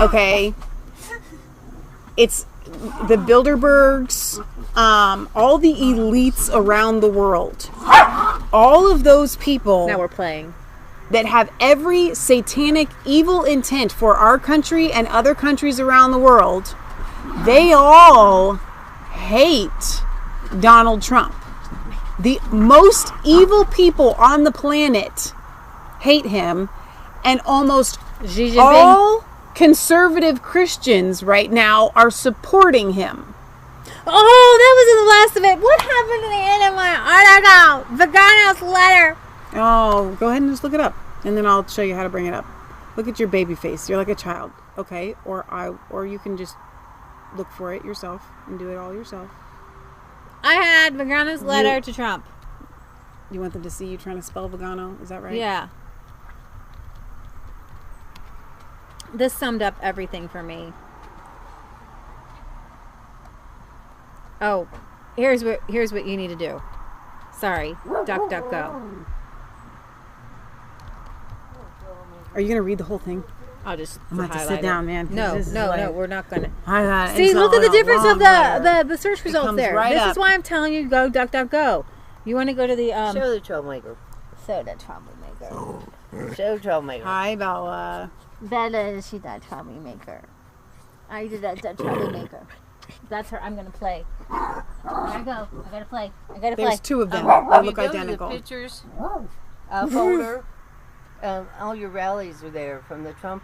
okay, it's the Bilderbergs, all the elites around the world, all of those people Now we're playing. that have every satanic evil intent for our country and other countries around the world, they all hate Donald Trump. The most evil people on the planet hate him, and almost Xi Jinping. all conservative Christians right now are supporting him. Oh, that wasn't the last of it. What happened to the end of my article? Vagano's letter. Oh, go ahead and just look it up, and then I'll show you how to bring it up. Look at your baby face. You're like a child, okay? Or you can just look for it yourself and do it all yourself. I had Vagano's letter to Trump. You want them to see you trying to spell Vagano? Is that right? Yeah. This summed up everything for me. Oh, here's what you need to do. Sorry, duck, go. Are you gonna read the whole thing? I'll just I'm gonna have to highlight sit down, it. man. 'cause No, this is like- we're not gonna. See, See, look at the difference of the search results comes there. right This up. is why I'm telling you, go duck, go. You want to go to the Show the troublemaker. Show the troublemaker. Show troublemaker. Hi, Bella. Bella, she's that troublemaker. I did that troublemaker. That's her. I'm gonna play. I gotta play. There's two of them. If They you look go to identical. the pictures folder, all your rallies are there from the Trump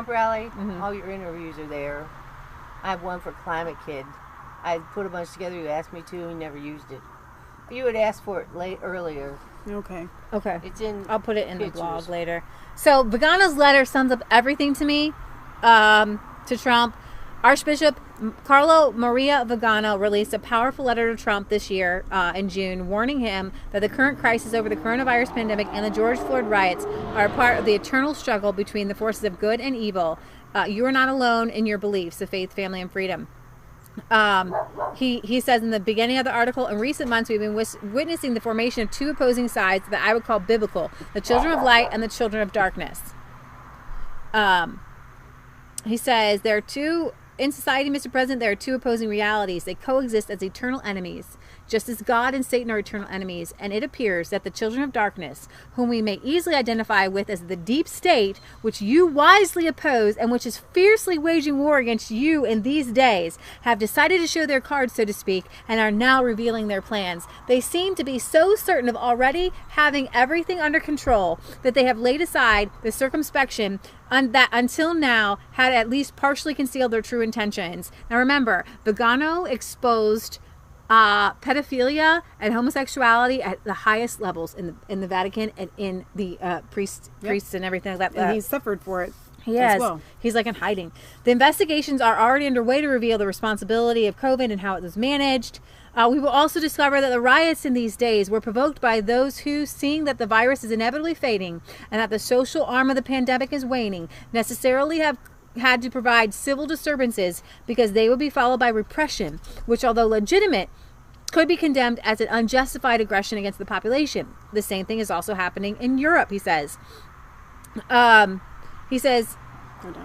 rally. All your interviews are there. I have one for Climate Kid. I put a bunch together. You asked me to, and never used it. You had asked for it earlier. Okay. Okay. It's in. I'll put it in pictures. the blog later. So Vagano's letter sums up everything to me. To Trump. Archbishop Carlo Maria Vagano released a powerful letter to Trump this year in June, warning him that the current crisis over the coronavirus pandemic and the George Floyd riots are part of the eternal struggle between the forces of good and evil. You are not alone in your beliefs of faith, family, and freedom. He says in the beginning of the article, in recent months we've been witnessing the formation of two opposing sides that I would call biblical, the children of light and the children of darkness. He says there are two in society, Mr. President, there are two opposing realities. They coexist as eternal enemies, just as God and Satan are eternal enemies. And it appears that the children of darkness, whom we may easily identify with as the deep state, which you wisely oppose and which is fiercely waging war against you in these days, have decided to show their cards, so to speak, and are now revealing their plans. They seem to be so certain of already having everything under control that they have laid aside the circumspection that until now had at least partially concealed their true intentions. Now remember, Vagano exposed pedophilia and homosexuality at the highest levels in the Vatican and in the priests and everything like that. And he suffered for it. He has. As well. He's like in hiding. The investigations are already underway to reveal the responsibility of COVID and how it was managed. We will also discover that the riots in these days were provoked by those who, seeing that the virus is inevitably fading and that the social arm of the pandemic is waning, necessarily have had to provide civil disturbances because they would be followed by repression, which, although legitimate, could be condemned as an unjustified aggression against the population. The same thing is also happening in Europe, he says. He says,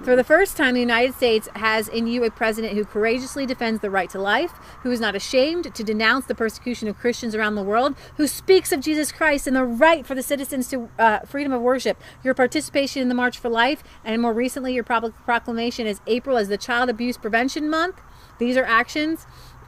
for the first time, the United States has in you a president who courageously defends the right to life, who is not ashamed to denounce the persecution of Christians around the world, who speaks of Jesus Christ and the right for the citizens to freedom of worship. Your participation in the March for Life, and more recently, your public proclamation as April as the Child Abuse Prevention Month. These are actions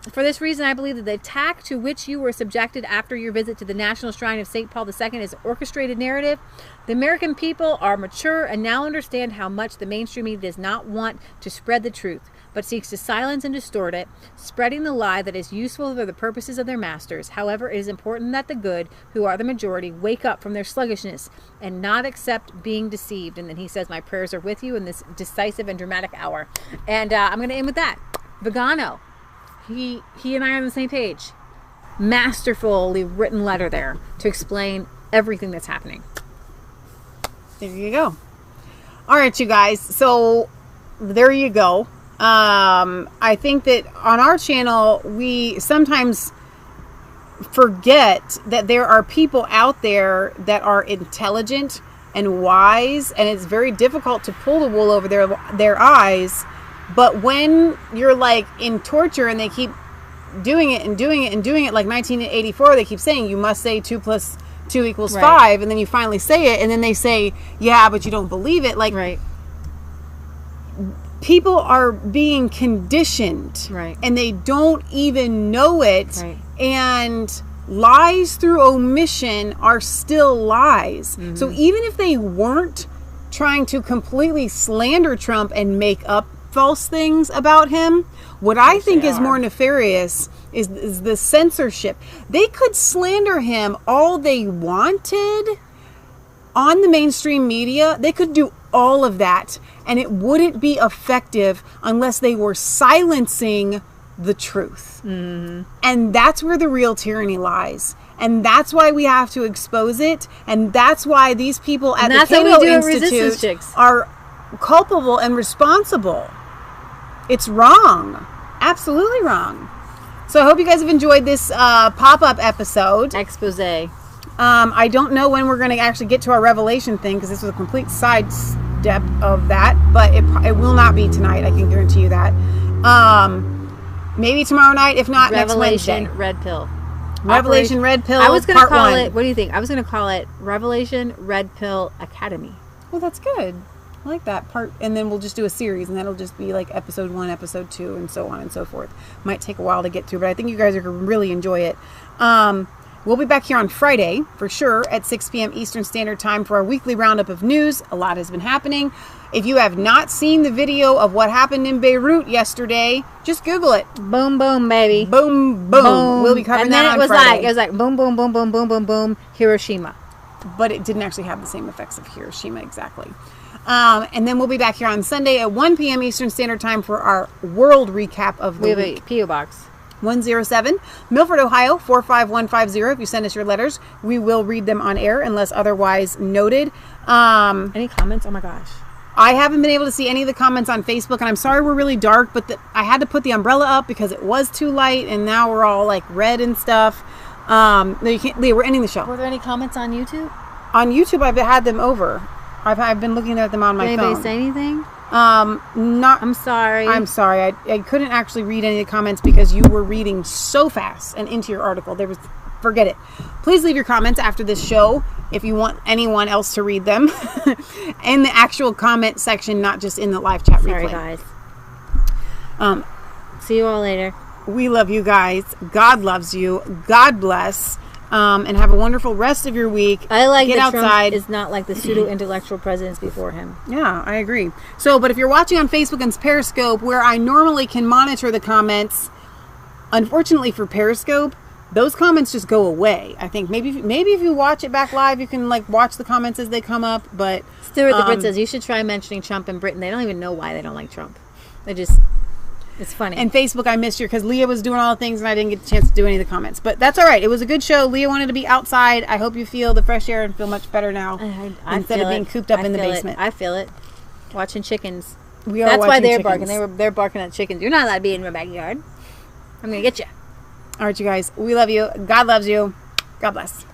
For this reason, I believe that the attack to which you were subjected after your visit to the National Shrine of St. Paul II is an orchestrated narrative. The American people are mature and now understand how much the mainstream media does not want to spread the truth, but seeks to silence and distort it, spreading the lie that is useful for the purposes of their masters. However, it is important that the good, who are the majority, wake up from their sluggishness and not accept being deceived. And then he says, my prayers are with you in this decisive and dramatic hour. And I'm going to end with that. Vegano. He and I are on the same page. Masterfully written letter there to explain everything that's happening. There you go. All right, you guys. So there you go. I think that on our channel, we sometimes forget that there are people out there that are intelligent and wise, and it's very difficult to pull the wool over their eyes. But when you're like in torture and they keep doing it and doing it and doing it, like 1984, they keep saying you must say 2 + 2 = 5, and then you finally say it, and then they say, yeah, but you don't believe it. Like, right. People are being conditioned, right, and they don't even know it, right. And lies through omission are still lies. Mm-hmm. So even if they weren't trying to completely slander Trump and make up false things about him, what I think is more nefarious is the censorship. They could slander him all they wanted on the mainstream media. They could do all of that, and it wouldn't be effective unless they were silencing the truth. Mm-hmm. And that's where the real tyranny lies. And that's why we have to expose it. And that's why these people at the Cato Institute are culpable and responsible. It's wrong. Absolutely wrong. So I hope you guys have enjoyed this pop-up episode. Expose. I don't know when we're going to actually get to our Revelation thing, because this was a complete sidestep of that. But it will not be tonight. I can guarantee you that. Maybe tomorrow night, if not next Wednesday. Revelation Red Pill. Revelation Red Pill. I was going to call 1. it, what do you think? I was going to call it Revelation Red Pill Academy. Well, that's good. I like that part. And then we'll just do a series, and that'll just be like episode 1, episode 2, and so on and so forth. Might take a while to get through, but I think you guys are going to really enjoy it. We'll be back here on Friday, for sure, at 6 p.m. Eastern Standard Time for our weekly roundup of news. A lot has been happening. If you have not seen the video of what happened in Beirut yesterday, just Google it. Boom, boom, baby. Boom, boom. We'll be covering that on Friday. It was like boom, boom, boom, boom, boom, boom, boom, Hiroshima. But it didn't actually have the same effects of Hiroshima exactly. And then we'll be back here on Sunday at 1 p.m. Eastern Standard Time for our world recap of the week. We have a P.O. Box. 107 Milford, Ohio 45150. If you send us your letters, we will read them on air unless otherwise noted. Any comments? Oh my gosh. I haven't been able to see any of the comments on Facebook, and I'm sorry we're really dark, but I had to put the umbrella up because it was too light, and now we're all like red and stuff. No, you can't, Leah, we're ending the show. Were there any comments on YouTube? On YouTube, I've had them over. I've been looking at them on my phone. Did anybody say anything? Not. I'm sorry. I'm sorry. I couldn't actually read any of the comments because you were reading so fast and into your article. Forget it. Please leave your comments after this show if you want anyone else to read them in the actual comment section, not just in the live chat replay. Sorry, guys. See you all later. We love you guys. God loves you. God bless. And have a wonderful rest of your week. I like Get that outside. Trump is not like the pseudo-intellectual presidents before him. Yeah, I agree. So, but if you're watching on Facebook and Periscope, where I normally can monitor the comments, unfortunately for Periscope, those comments just go away. I think maybe if you watch it back live, you can like watch the comments as they come up. But Stuart the Brit says you should try mentioning Trump in Britain. They don't even know why they don't like Trump. It's funny. And Facebook, I missed you because Leah was doing all the things and I didn't get the chance to do any of the comments. But that's all right. It was a good show. Leah wanted to be outside. I hope you feel the fresh air and feel much better now instead of being cooped up in the basement. I feel it. Watching chickens. That's why they're barking. They're barking at chickens. You're not allowed to be in my backyard. I'm going to get you. All right, you guys. We love you. God loves you. God bless.